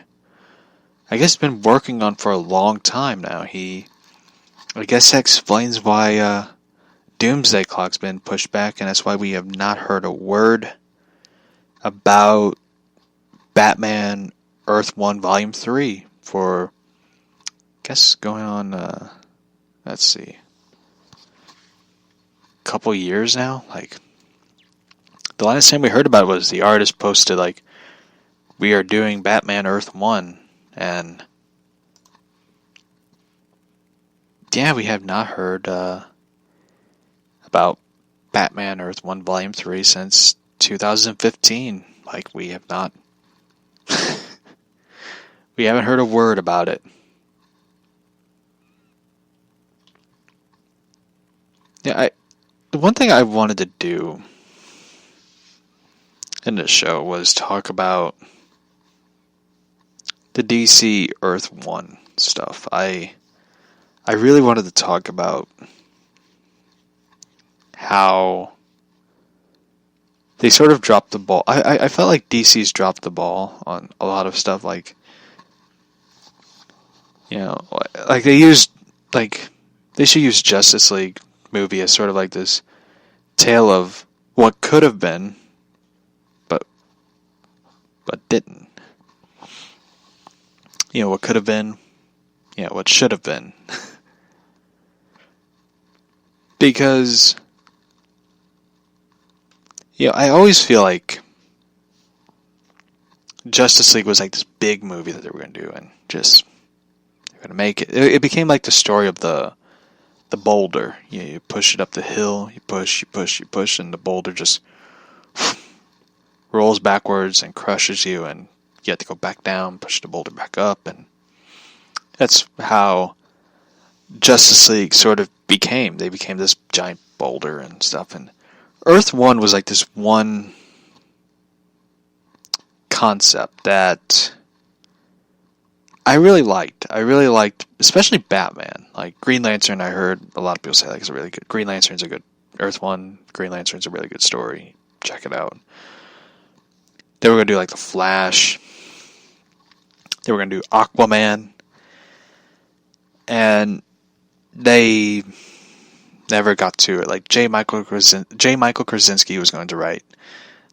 I guess, been working on for a long time now. I guess that explains why Doomsday Clock's been pushed back, and that's why we have not heard a word about Batman Earth 1 Volume 3 for, I guess, going on, let's see, a couple years now. Like, the last time we heard about it was the artist posted, like, we are doing Batman Earth 1, and yeah, we have not heard about Batman Earth 1 Volume 3 since 2015. Like, we have not we haven't heard a word about it. Yeah, the one thing I wanted to do in this show was talk about the DC Earth 1 stuff. I really wanted to talk about how they sort of dropped the ball. I felt like DC's dropped the ball on a lot of stuff. Like, like they should use Justice League movie as sort of like this tale of what could have been, but didn't. What could have been, what should have been. Because, I always feel like Justice League was like this big movie that they were going to do, and just, they're going to make it. It became like the story of the boulder. You push it up the hill, you push, and the boulder just rolls backwards and crushes you, and you have to go back down, push the boulder back up, and that's how Justice League sort of became. They became this giant boulder and stuff, and Earth 1 was like this one concept that I really liked. Especially Batman. Like Green Lantern, I heard a lot of people say like it's a really good. Green Lantern's a good. Earth 1, Green Lantern's a really good story. Check it out. They were going to do like The Flash. They were going to do Aquaman. And they never got to it. Like J. Michael Krasinski was going to write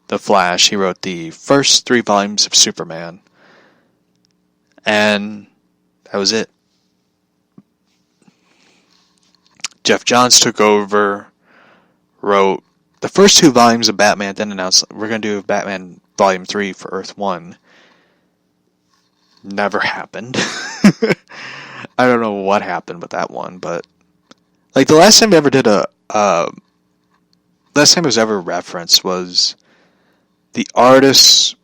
The Flash. He wrote the first 3 volumes of Superman. And that was it. Jeff Johns took over, wrote the first 2 volumes of Batman, then announced we're going to do Batman Volume 3 for Earth 1. Never happened. I don't know what happened with that one, but like the last time they ever did last time it was ever referenced was the artist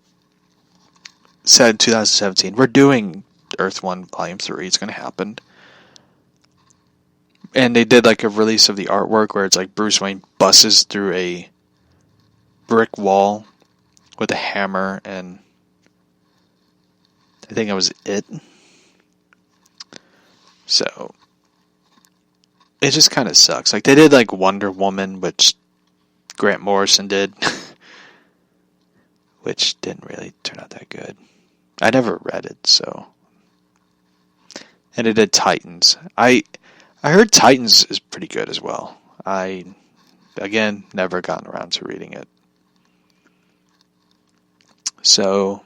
said in 2017, we're doing Earth 1 Volume 3. It's going to happen. And they did like a release of the artwork where it's like Bruce Wayne busts through a brick wall with a hammer, and I think it was it. So it just kind of sucks. Like, they did like Wonder Woman, which Grant Morrison did, which didn't really turn out that good. I never read it, so. And it did Titans. I heard Titans is pretty good as well. I, again, never gotten around to reading it. So,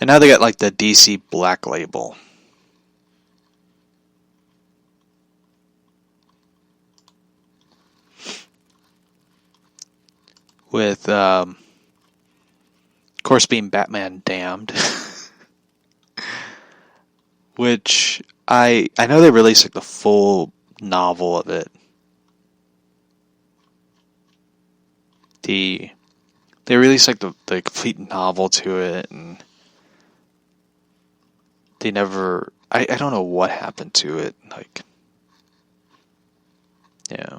and now they got like the DC Black Label. With, of course, being Batman Damned. Which, I know they released like the full novel of it. They released like the complete novel to it, and they never, I don't know what happened to it, like, yeah.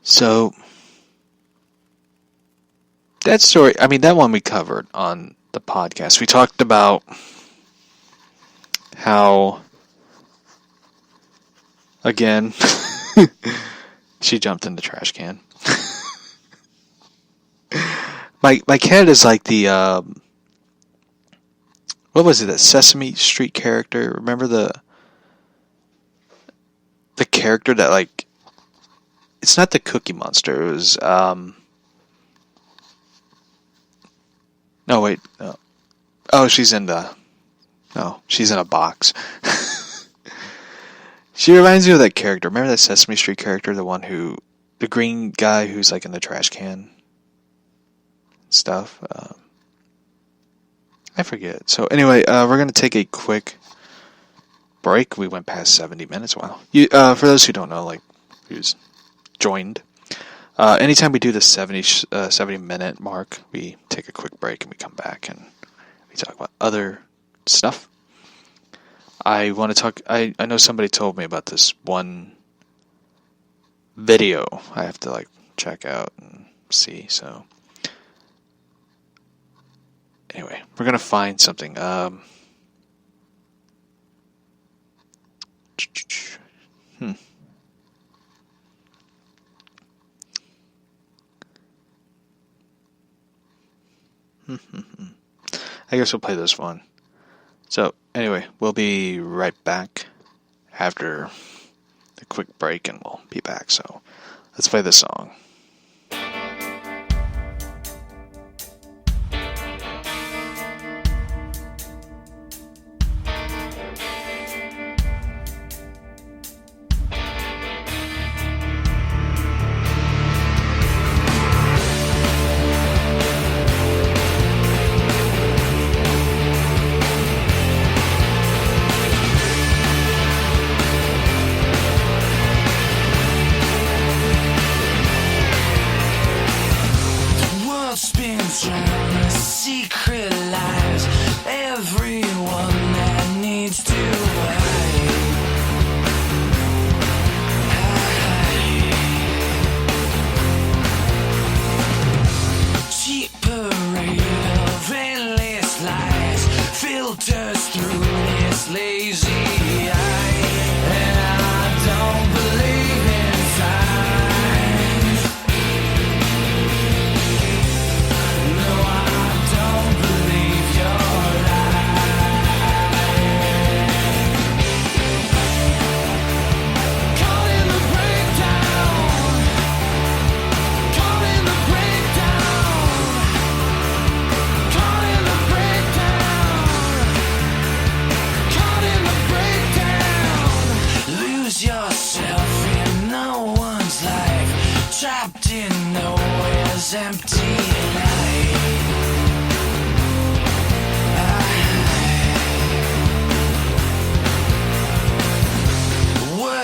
So, that story, I mean, that one we covered on the podcast. We talked about how, again, she jumped in the trash can. My cat is like the, what was it, that Sesame Street character? Remember the character that, like, it's not the Cookie Monster. It was, no, wait. No. Oh, she's in a box. She reminds me of that character. Remember that Sesame Street character? The green guy who's like in the trash can stuff. I forget. So anyway, we're going to take a quick break. We went past 70 minutes. Wow. For those who don't know, like, who's joined, anytime we do the 70 minute mark, we take a quick break and we come back and we talk about other stuff. I want to talk, I know somebody told me about this one video I have to like check out and see, so anyway, we're gonna find something. I guess we'll play this one. So, anyway, we'll be right back after the quick break, and we'll be back. So, let's play this song.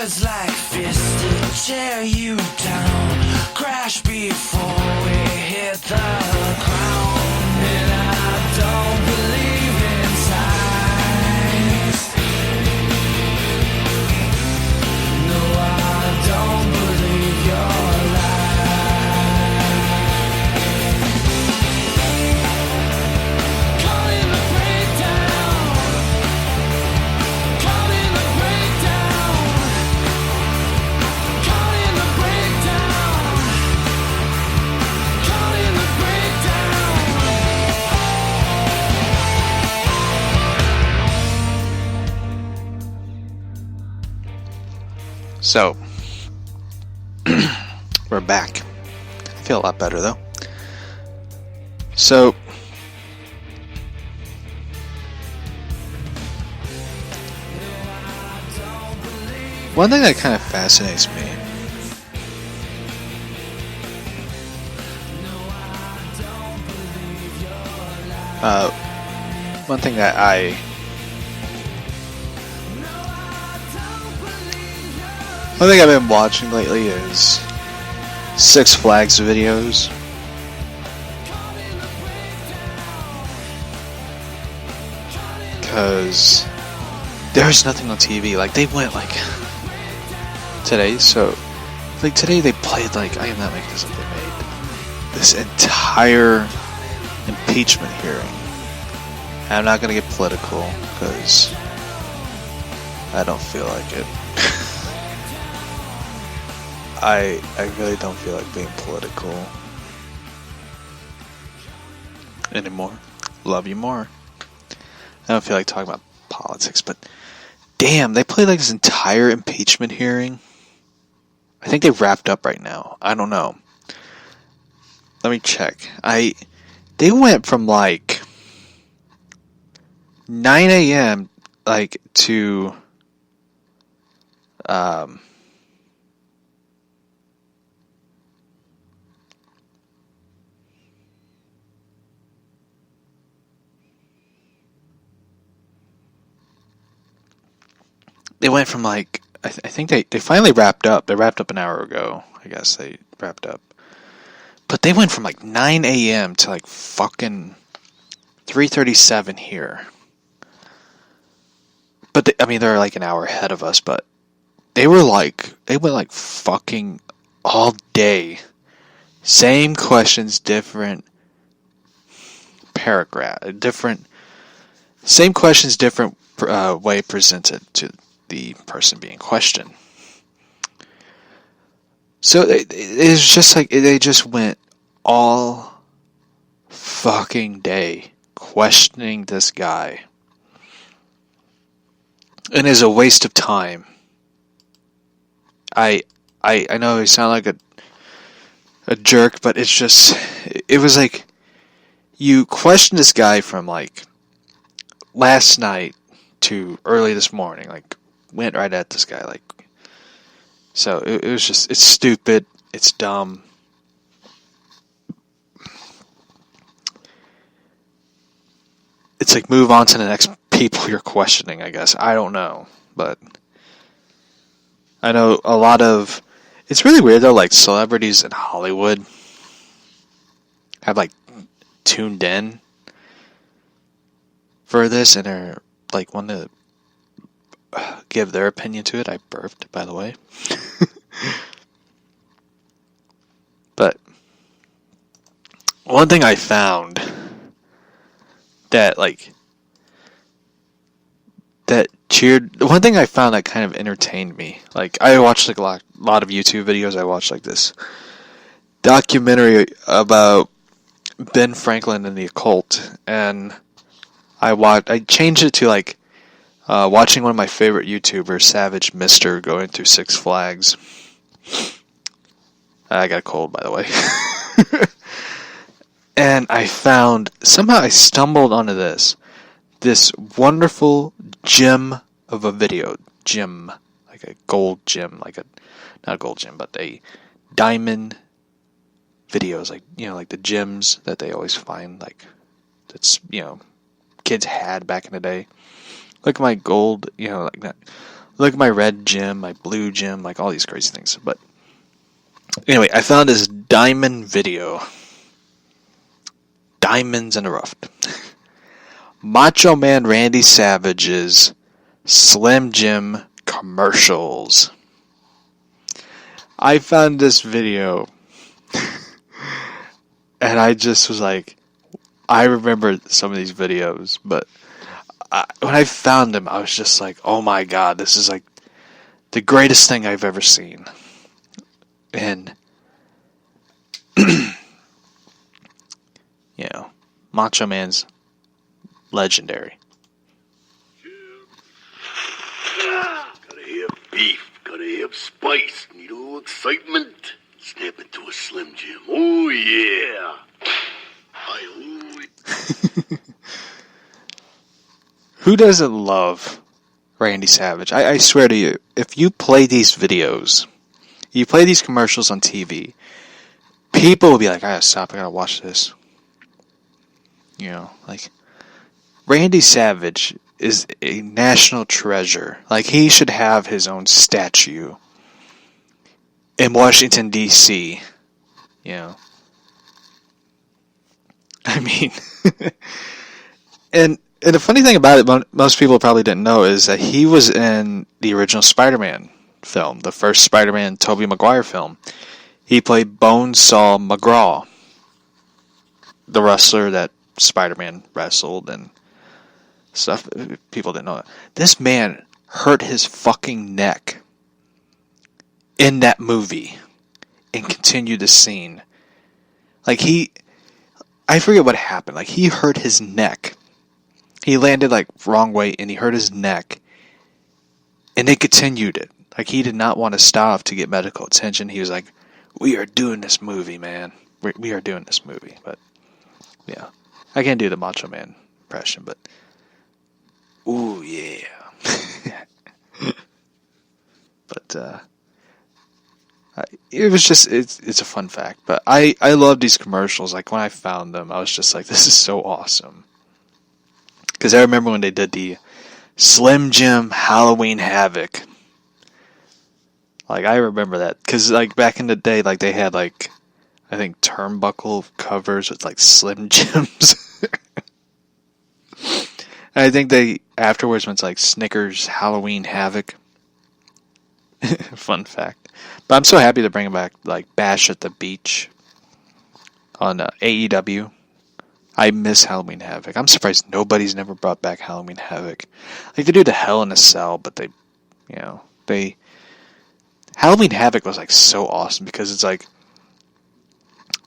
words like fists to tear you down, crash before we hit the ground. And I don't believe in signs. No, I don't believe your lies. Call in the breakdown. Call in the breakdown. Call in the breakdown. Call in the breakdown. So, we're back. I feel a lot better though. So, one thing that kind of fascinates me one thing that I've been watching lately is Six Flags videos. Because there's nothing on TV. Like, they went like today, so like today they played like, I am not making this up, they made this entire impeachment hearing. And I'm not gonna get political because I don't feel like it. I really don't feel like being political anymore. Love you more. I don't feel like talking about politics, but damn, they played like this entire impeachment hearing. I think they wrapped up right now. I don't know. Let me check. They went from like 9 a.m. like to they went from like, I think they finally wrapped up. They wrapped up an hour ago. I guess they wrapped up. But they went from like 9 a.m. to like fucking 3:37 here. But they're like an hour ahead of us, but they went like fucking all day. Same questions, different paragraph, same questions, different way presented to the person being questioned. So it's just like they just went all fucking day questioning this guy. And it's a waste of time. I know I sound like a jerk, but it was like you question this guy from like last night to early this morning, like went right at this guy, like, so it was just, it's stupid, it's dumb. It's like, move on to the next people you're questioning, I guess. I don't know, but I know a lot of, it's really weird though, like celebrities in Hollywood have like tuned in for this and are like want to give their opinion to it. I burped, by the way. But one thing I found that one thing I found that kind of entertained me. Like, I watched like a lot of YouTube videos. I watched like this documentary about Ben Franklin and the occult, and I changed it to like watching one of my favorite YouTubers, Savage Mister, going through Six Flags. I got a cold, by the way. And I found, somehow I stumbled onto this wonderful gem of a video. Gem, like a gold gem, not a gold gem, but a diamond videos, like, you know, like the gems that they always find, like, that's, you know, kids had back in the day. Look at my gold, you know, like that. Look at my red gym, my blue gym, like all these crazy things. But anyway, I found this diamond video. Diamonds in the rough. Macho Man Randy Savage's Slim Jim commercials. I found this video and I just was like, I remember some of these videos, but when I found them, I was just like, oh my god, this is like the greatest thing I've ever seen. And, you know, Macho Man's legendary. Gotta have beef, gotta have spice, need a little excitement. Snap into a Slim Jim. Oh yeah. Who doesn't love Randy Savage? I swear to you, if you play these videos, you play these commercials on TV, people will be like, I gotta stop, I gotta watch this. You know, like, Randy Savage is a national treasure. Like, he should have his own statue in Washington, D.C. You know. I mean, and the funny thing about it, most people probably didn't know, is that he was in the original Spider-Man film, the first Spider-Man Tobey Maguire film. He played Bonesaw McGraw, the wrestler that Spider-Man wrestled and stuff. People didn't know that. This man hurt his fucking neck in that movie and continued the scene. Like, I forget what happened. Like, he hurt his neck. He landed, like, wrong way, and he hurt his neck. And they continued it. Like, he did not want to stop to get medical attention. He was like, we are doing this movie, man. We are doing this movie. But, yeah. I can't do the Macho Man impression, but... ooh, yeah. But, it was just, it's a fun fact. But I love these commercials. Like, when I found them, I was just like, this is so awesome. Because I remember when they did the Slim Jim Halloween Havoc. Like, I remember that. Because, like, back in the day, like, they had, like, I think turnbuckle covers with, like, Slim Jims. And I think they afterwards went to, like, Snickers Halloween Havoc. Fun fact. But I'm so happy to bring back, like, Bash at the Beach on AEW. I miss Halloween Havoc. I'm surprised nobody's never brought back Halloween Havoc. Like, they do the Hell in a Cell, but Halloween Havoc was, like, so awesome because it's, like,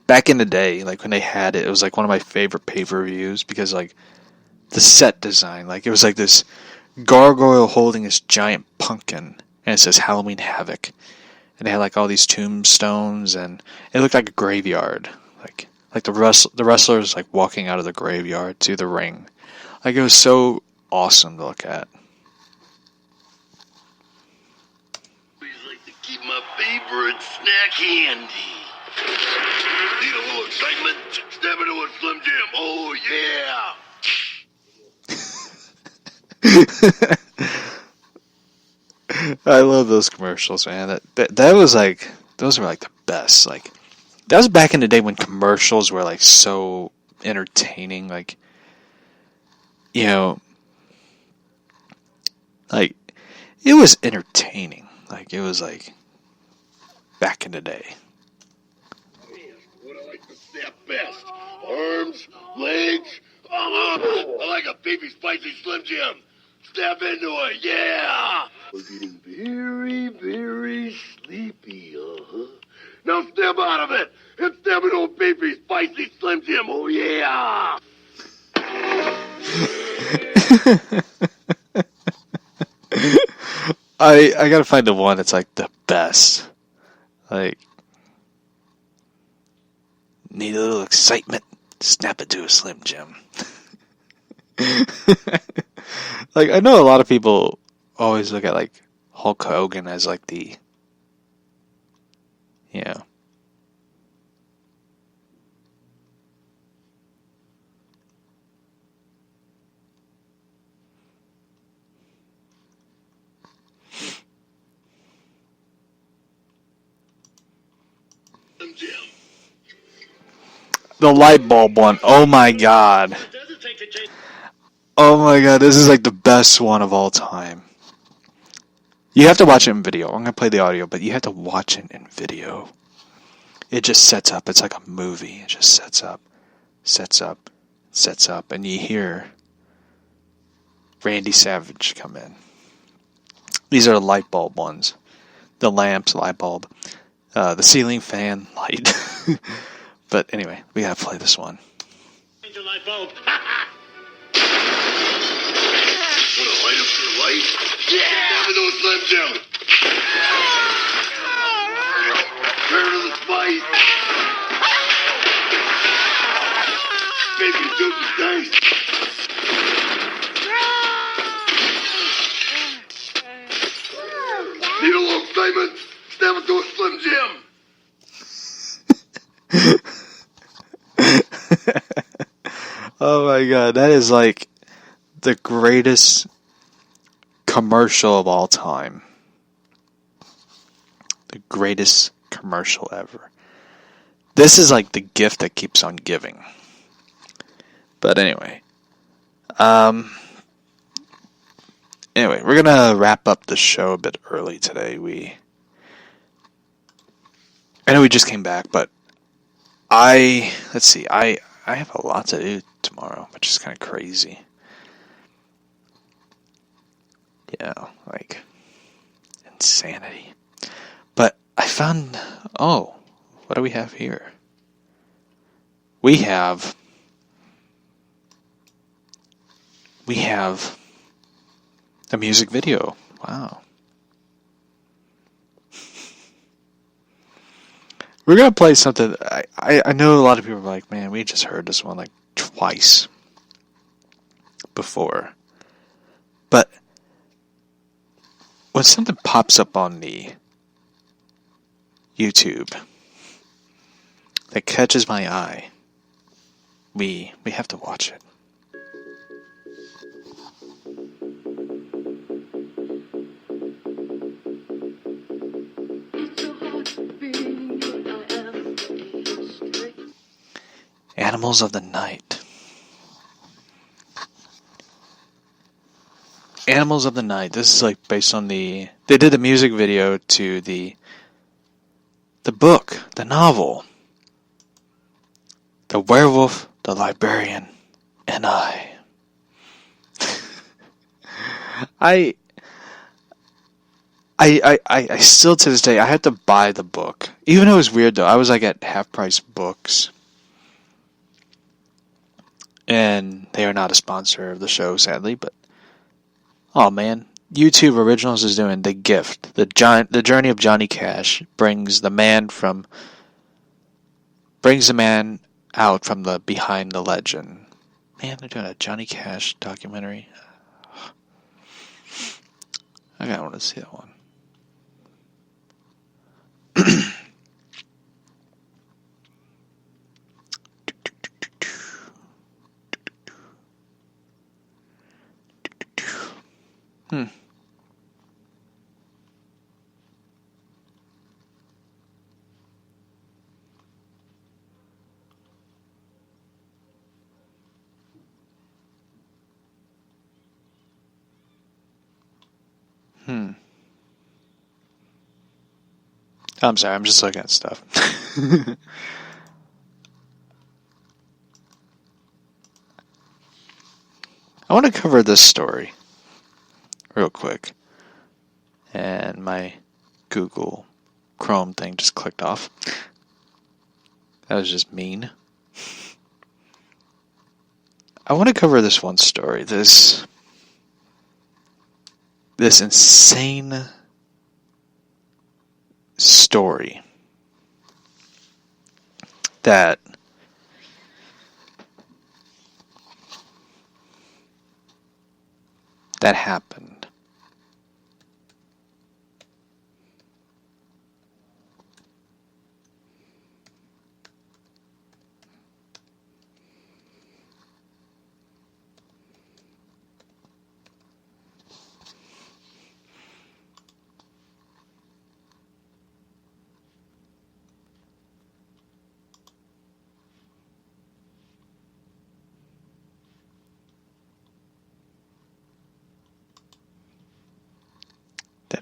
back in the day, like, when they had it, it was, like, one of my favorite pay-per-views because, like, the set design, like, it was, like, this gargoyle holding this giant pumpkin, and it says Halloween Havoc. And they had, like, all these tombstones, and it looked like a graveyard. Like the wrestlers, like, walking out of the graveyard to the ring. Like, it was so awesome to look at. Always like to keep my favorite snack handy. Need a little excitement? Step into a Slim Jim. Oh, yeah. I love those commercials, man. That was, like, those were, like, the best. Like, that was back in the day when commercials were, like, so entertaining. Like, you know, like, it was entertaining. Like, it was, like, back in the day. What I like to snap best. Arms, legs. I like a beefy, spicy Slim Jim. Step into it, yeah! We're getting very, very sleepy, Now step out of it and step into a beefy, spicy Slim Jim, oh yeah! I gotta find the one that's, like, the best. Like, need a little excitement? Snap it to a Slim Jim. Like, I know a lot of people always look at, like, Hulk Hogan as, like, the, you know, The light bulb one. Oh my god. Oh my god, this is like the best one of all time. You have to watch it in video. I'm gonna play the audio, but you have to watch it in video. It just sets up. It's like a movie. It just sets up, and you hear Randy Savage come in. These are the light bulb ones. The lamps, light bulb. The ceiling fan, light. But anyway, we gotta play this one. Change the light bulb. Wanna light up your light? Yeah! Have those Slim Jim! Turn to the spice! Baby, do the taste! Need a little excitement? Stab it to a Slim Jim! Oh my god, that is like the greatest commercial of all time. The greatest commercial ever. This is like the gift that keeps on giving. But anyway. Anyway, we're gonna wrap up the show a bit early today. I know we just came back, but let's see, I have a lot to do tomorrow, which is kind of crazy. Yeah, like insanity. But I found, what do we have here? We have a music video. Wow. We're going to play something. I know a lot of people are like, man, we just heard this one like twice before. But when something pops up on the YouTube that catches my eye, we have to watch it. Animals of the Night. Animals of the Night. This is like based on they did the music video to the book, the novel. The Werewolf, the Librarian, and I. I still to this day, I had to buy the book. Even though it was weird though, I was like at Half Price Books. And they are not a sponsor of the show, sadly, but oh man, YouTube Originals is doing The Gift. The journey of Johnny Cash brings the man out from the behind the legend. Man, they're doing a Johnny Cash documentary. I gotta want to see that one. I'm sorry, I'm just looking at stuff. I want to cover this story real quick. And my Google Chrome thing just clicked off. That was just mean. I want to cover this one story. This insane story that happened.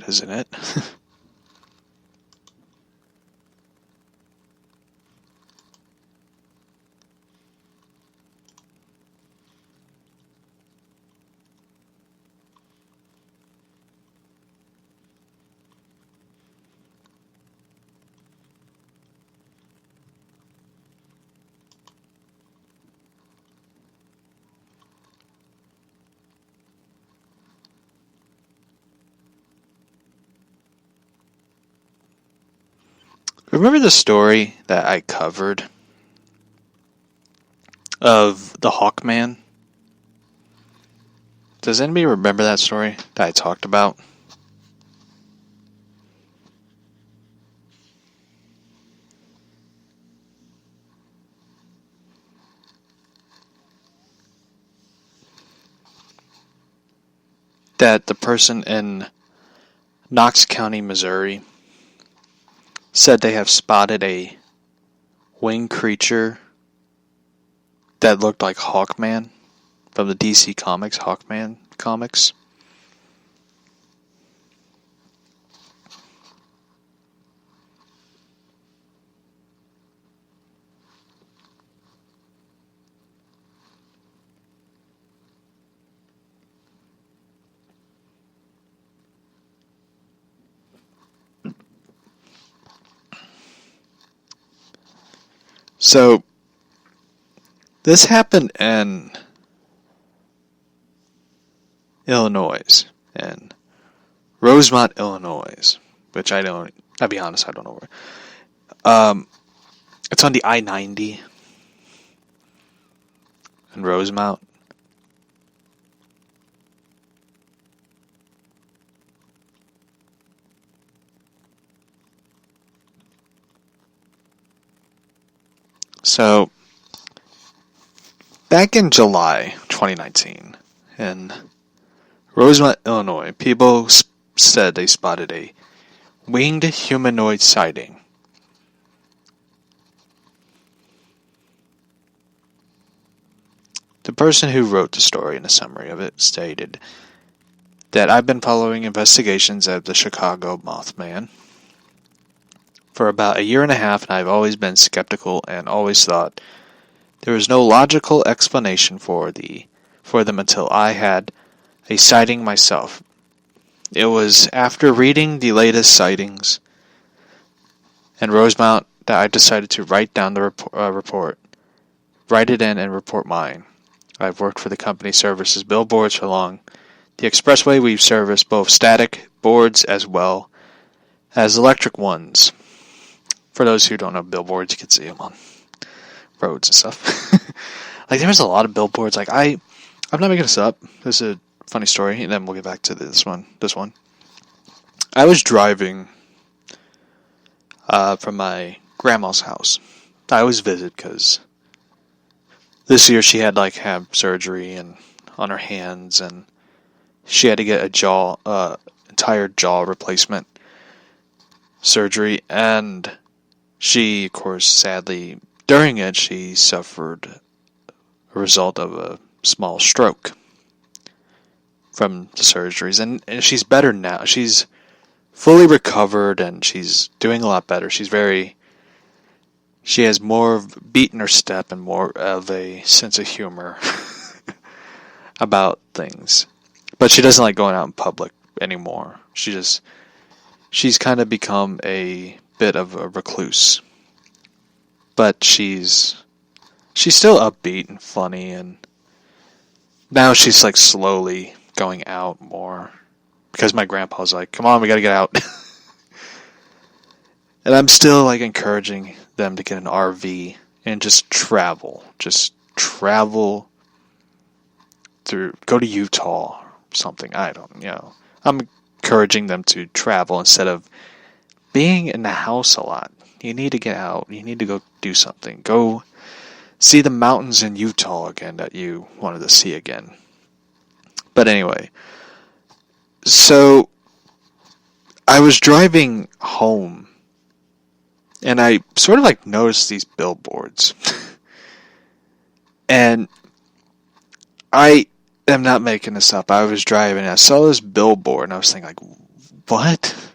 isn't it? Remember the story that I covered of the Hawkman? Does anybody remember that story that I talked about? That the person in Knox County, Missouri, said they have spotted a winged creature that looked like Hawkman from the DC Comics, Hawkman comics. So, this happened in Illinois, in Rosemont, Illinois, which I'll be honest, I don't know where. It's on the I-90 in Rosemont. So, back in July 2019, in Rosemont, Illinois, people said they spotted a winged humanoid sighting. The person who wrote the story in a summary of it stated that I've been following investigations of the Chicago Mothman for about a year and a half, and I've always been skeptical and always thought there was no logical explanation for them until I had a sighting myself. It was after reading the latest sightings in Rosemount that I decided to write down the report, write it in, and report mine. I've worked for the company services billboards along the expressway. We've serviced both static boards as well as electric ones. For those who don't know billboards, you can see them on roads and stuff. Like, there was a lot of billboards. Like, I'm not making this up. This is a funny story, and then we'll get back to this one. I was driving from my grandma's house. I always visit because this year she had have surgery and on her hands, and she had to get entire jaw replacement surgery, and she, of course, sadly, during it, she suffered a result of a small stroke from the surgeries, and she's better now. She's fully recovered, and she's doing a lot better. She has more beat in her step and more of a sense of humor about things. But she doesn't like going out in public anymore. She's kind of become a bit of a recluse. But she's still upbeat and funny, and now she's slowly going out more. Because my grandpa's like, come on, we gotta get out. And I'm still encouraging them to get an RV and just travel. Just travel go to Utah or something. I'm encouraging them to travel instead of being in the house a lot. You need to get out. You need to go do something. Go see the mountains in Utah again that you wanted to see again. But anyway, so I was driving home, and I sort of noticed these billboards. And I am not making this up. I was driving and I saw this billboard, and I was thinking what?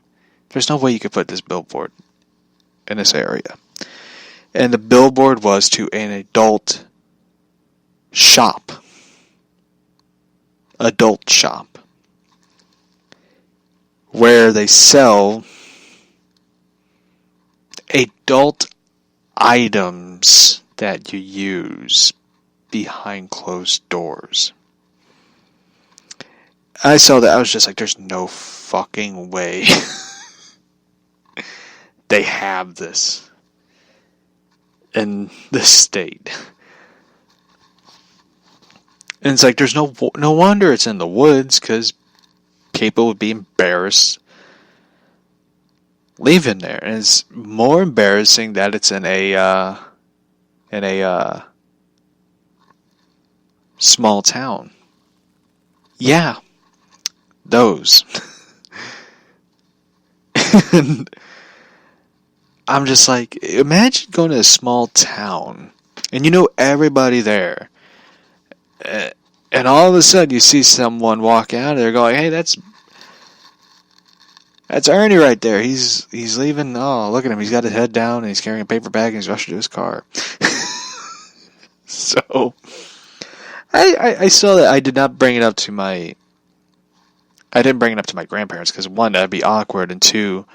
There's no way you could put this billboard in this area. And the billboard was to an adult shop. Adult shop. Where they sell adult items that you use behind closed doors. I saw that, I was just like, there's no fucking way they have this in this state. And it's like, there's no wonder it's in the woods, because people would be embarrassed leaving there. And it's more embarrassing that it's in a small town. Yeah, those. And I'm just like, imagine going to a small town and you know everybody there, and all of a sudden you see someone walk out and they're going, hey, that's Ernie right there. He's leaving. Oh, look at him. He's got his head down and he's carrying a paper bag and he's rushing to his car. So I saw that. I didn't bring it up to my grandparents, because one, that'd be awkward, and two,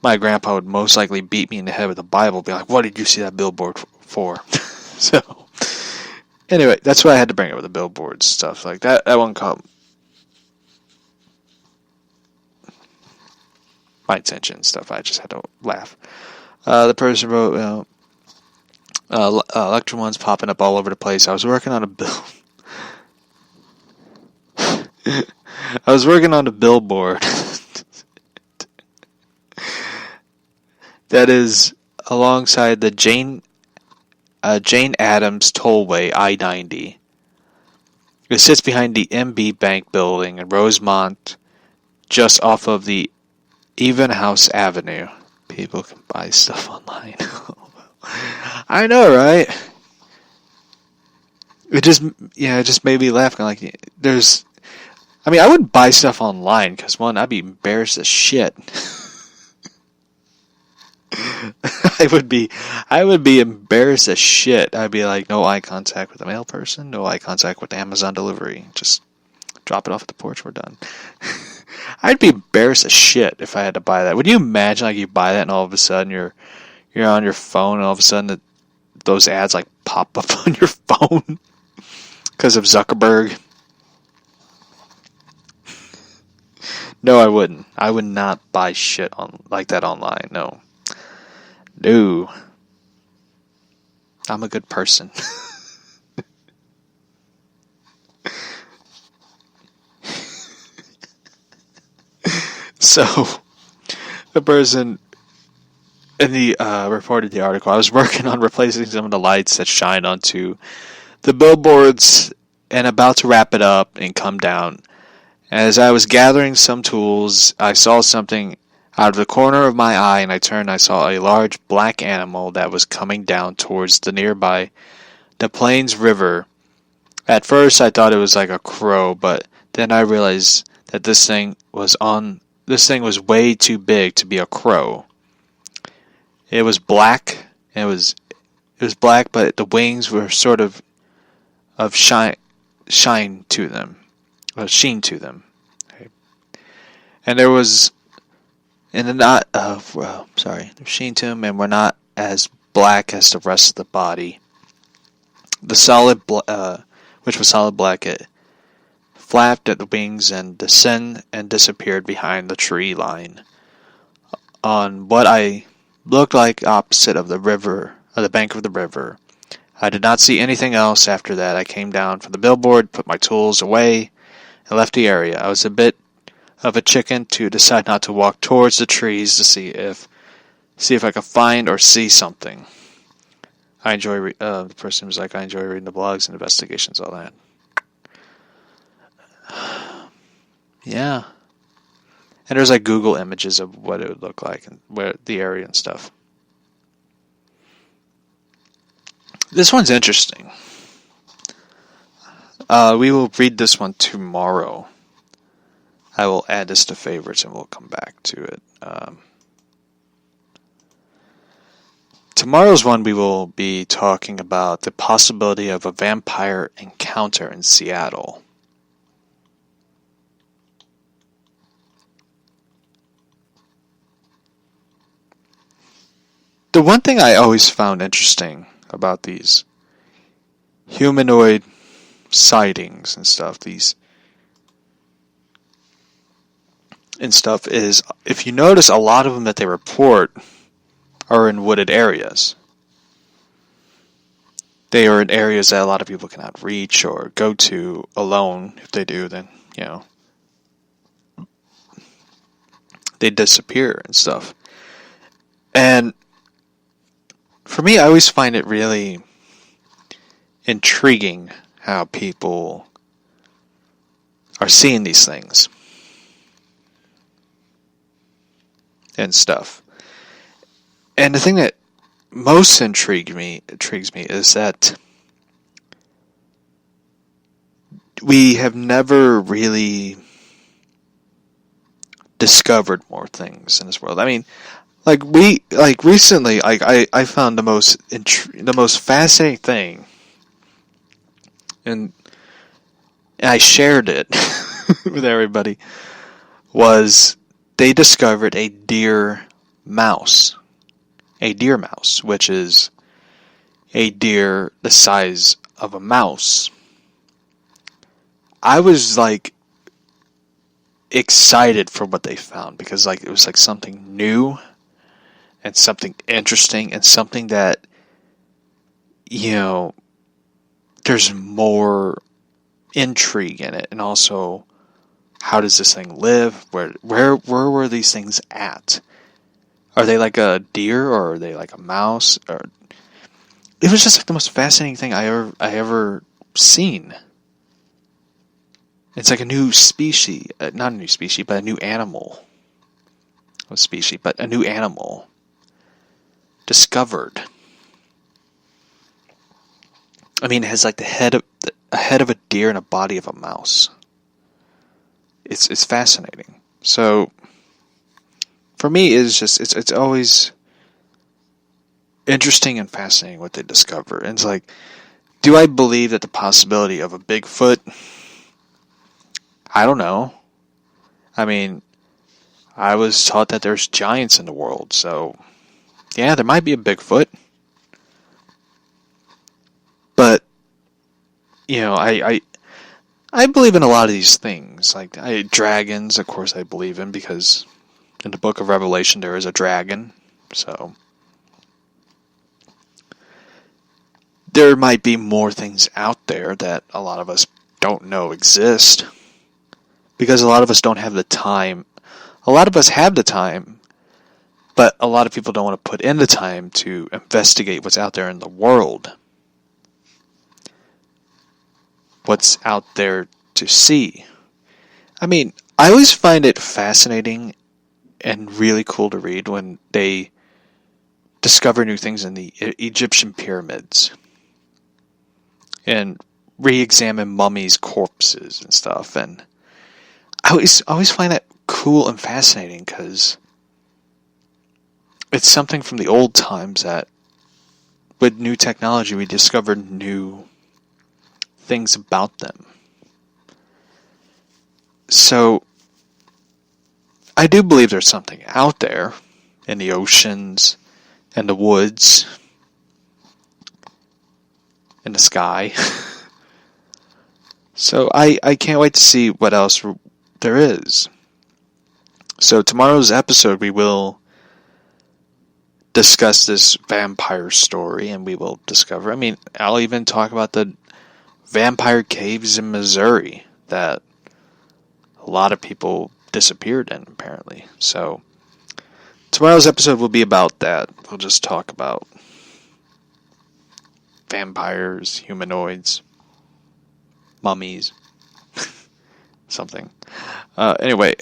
my grandpa would most likely beat me in the head with the Bible, be like, what did you see that billboard for? So anyway, that's why I had to bring it with the billboards stuff like that. That one caught my attention and stuff. I just had to laugh. The person wrote, lecture one's popping up all over the place. I was working on a bill. I was working on a billboard that is alongside the Jane Addams Tollway, I-90. It sits behind the MB Bank building in Rosemont, just off of the Evenhouse Avenue. People can buy stuff online. I know, right? It just made me laugh. Like, I wouldn't buy stuff online, because one, I'd be embarrassed as shit. I would be embarrassed as shit. I'd be like, no eye contact with the mail person, no eye contact with Amazon delivery. Just drop it off at the porch, we're done. I'd be embarrassed as shit if I had to buy that. Would you imagine, like, you buy that and all of a sudden you're on your phone and all of a sudden those ads like pop up on your phone because of Zuckerberg? No, I wouldn't. I would not buy shit like that online. No. I'm a good person. So, the person in the reported the article, I was working on replacing some of the lights that shine onto the billboards and about to wrap it up and come down. As I was gathering some tools, I saw something out of the corner of my eye, and I turned and I saw a large black animal that was coming down towards the nearby Des Plaines River. At first I thought it was like a crow, but then I realized that this thing was way too big to be a crow. It was black, and it was black, but the wings were sort of shine to them. Sheen to them. Okay. And there was, sheen to them, and were not as black as the rest of the body. The solid, which was solid black, it flapped at the wings and descended and disappeared behind the tree line on what I looked like opposite of the river, or the bank of the river. I did not see anything else after that. I came down from the billboard, put my tools away, and left the area. I was a bit of a chicken to decide not to walk towards the trees to see if I could find or see something. I enjoy. The person was like, I enjoy reading the blogs and investigations, all that. Yeah. And there's like Google images of what it would look like and where the area and stuff. This one's interesting. We will read this one tomorrow. I will add this to favorites and we'll come back to it. Tomorrow's one, we will be talking about the possibility of a vampire encounter in Seattle. The one thing I always found interesting about these humanoid sightings and stuff, is if you notice, a lot of them that they report are in wooded areas. They are in areas that a lot of people cannot reach or go to alone. If they do, then, they disappear and stuff. And for me, I always find it really intriguing how people are seeing these things and stuff. And the thing that most intrigues me is that we have never really discovered more things in this world. I mean, recently, I found the most fascinating thing, and I shared it with everybody, was they discovered a deer mouse, which is a deer the size of a mouse. I was excited for what they found because it was something new and something interesting and something that there's more intrigue in it, and also how does this thing live? Where were these things at? Are they like a deer, or are they like a mouse? Or it was just the most fascinating thing I ever seen. It's like a new species, not a new species, but a new animal. A species, but a new animal discovered. I mean, it has the head of a deer and a body of a mouse. It's fascinating. So for me, it's always interesting and fascinating what they discover. And it's do I believe that the possibility of a Bigfoot? I don't know. I mean, I was taught that there's giants in the world, so yeah, there might be a Bigfoot. But I believe in a lot of these things. Dragons, of course, I believe in, because in the book of Revelation there is a dragon. So there might be more things out there that a lot of us don't know exist, because a lot of us don't have the time. A lot of us have the time, but a lot of people don't want to put in the time to investigate what's out there in the world. What's out there to see. I mean, I always find it fascinating and really cool to read when they discover new things in the Egyptian pyramids and re-examine mummies' corpses and stuff. And I always find that cool and fascinating, because it's something from the old times that with new technology we discovered new things about them. So I do believe there's something out there in the oceans and the woods, in the sky. So I can't wait to see what else there is. So tomorrow's episode we will discuss this vampire story, and we will discover, I'll even talk about the vampire caves in Missouri that a lot of people disappeared in, apparently. So tomorrow's episode will be about that. We'll just talk about vampires, humanoids, mummies, something. Anyway,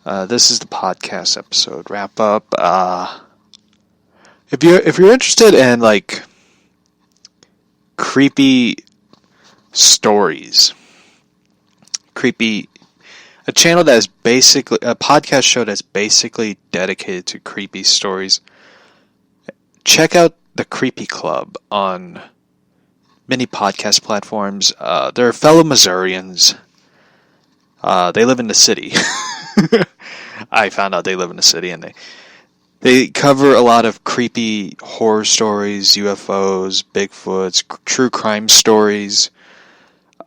this is the podcast episode wrap up. If you're interested in creepy stories, a channel that is basically a podcast show that's basically dedicated to creepy stories. Check out the Creepy Club on many podcast platforms. They're fellow Missourians. They live in the city. I found out they live in the city, and they cover a lot of creepy horror stories, UFOs, Bigfoots, true crime stories.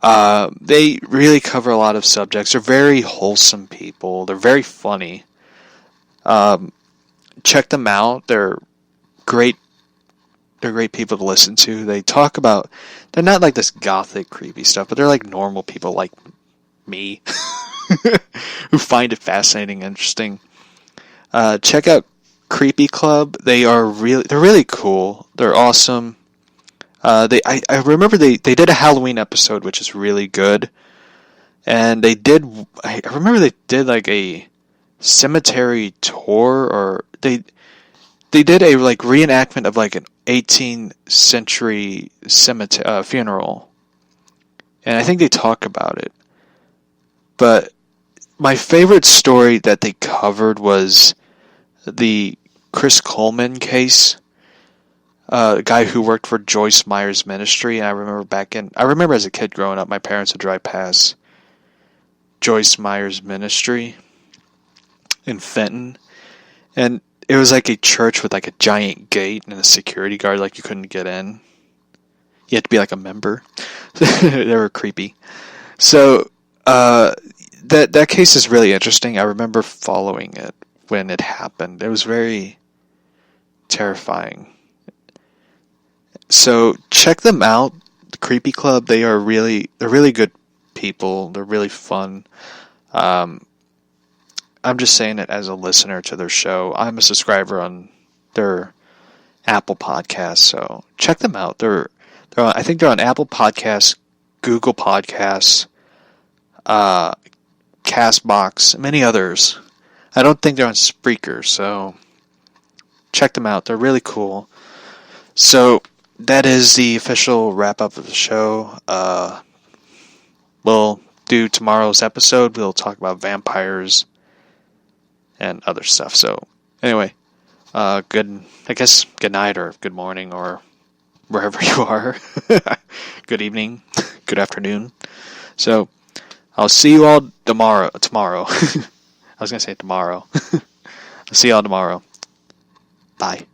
They really cover a lot of subjects. They're very wholesome people. They're very funny. Check them out. They're great. They're great people to listen to. They talk about, they're not like this gothic creepy stuff, but they're like normal people like me who find it fascinating, interesting. Check out Creepy Club. They're really cool. They're awesome. I remember they did a Halloween episode, which is really good. And I remember they did like a cemetery tour, or they did a like reenactment of like an 18th century cemetery funeral. And I think they talk about it. But my favorite story that they covered was the Chris Coleman case. A guy who worked for Joyce Meyer's Ministry. And I remember as a kid growing up, my parents would drive past Joyce Meyer's Ministry in Fenton. And it was like a church with like a giant gate and a security guard, like you couldn't get in. You had to be like a member. They were creepy. So, that case is really interesting. I remember following it when it happened. It was very terrifying. So check them out, the Creepy Club. They're really good people. They're really fun. I'm just saying it as a listener to their show. I'm a subscriber on their Apple Podcasts, so check them out. I think they're on Apple Podcasts, Google Podcasts, Castbox, many others. I don't think they're on Spreaker, so check them out. They're really cool. So that is the official wrap-up of the show. We'll do tomorrow's episode. We'll talk about vampires and other stuff. So, anyway, good night or good morning or wherever you are. Good evening, good afternoon. So, I'll see you all tomorrow. I was going to say tomorrow. I'll see you all tomorrow. Bye.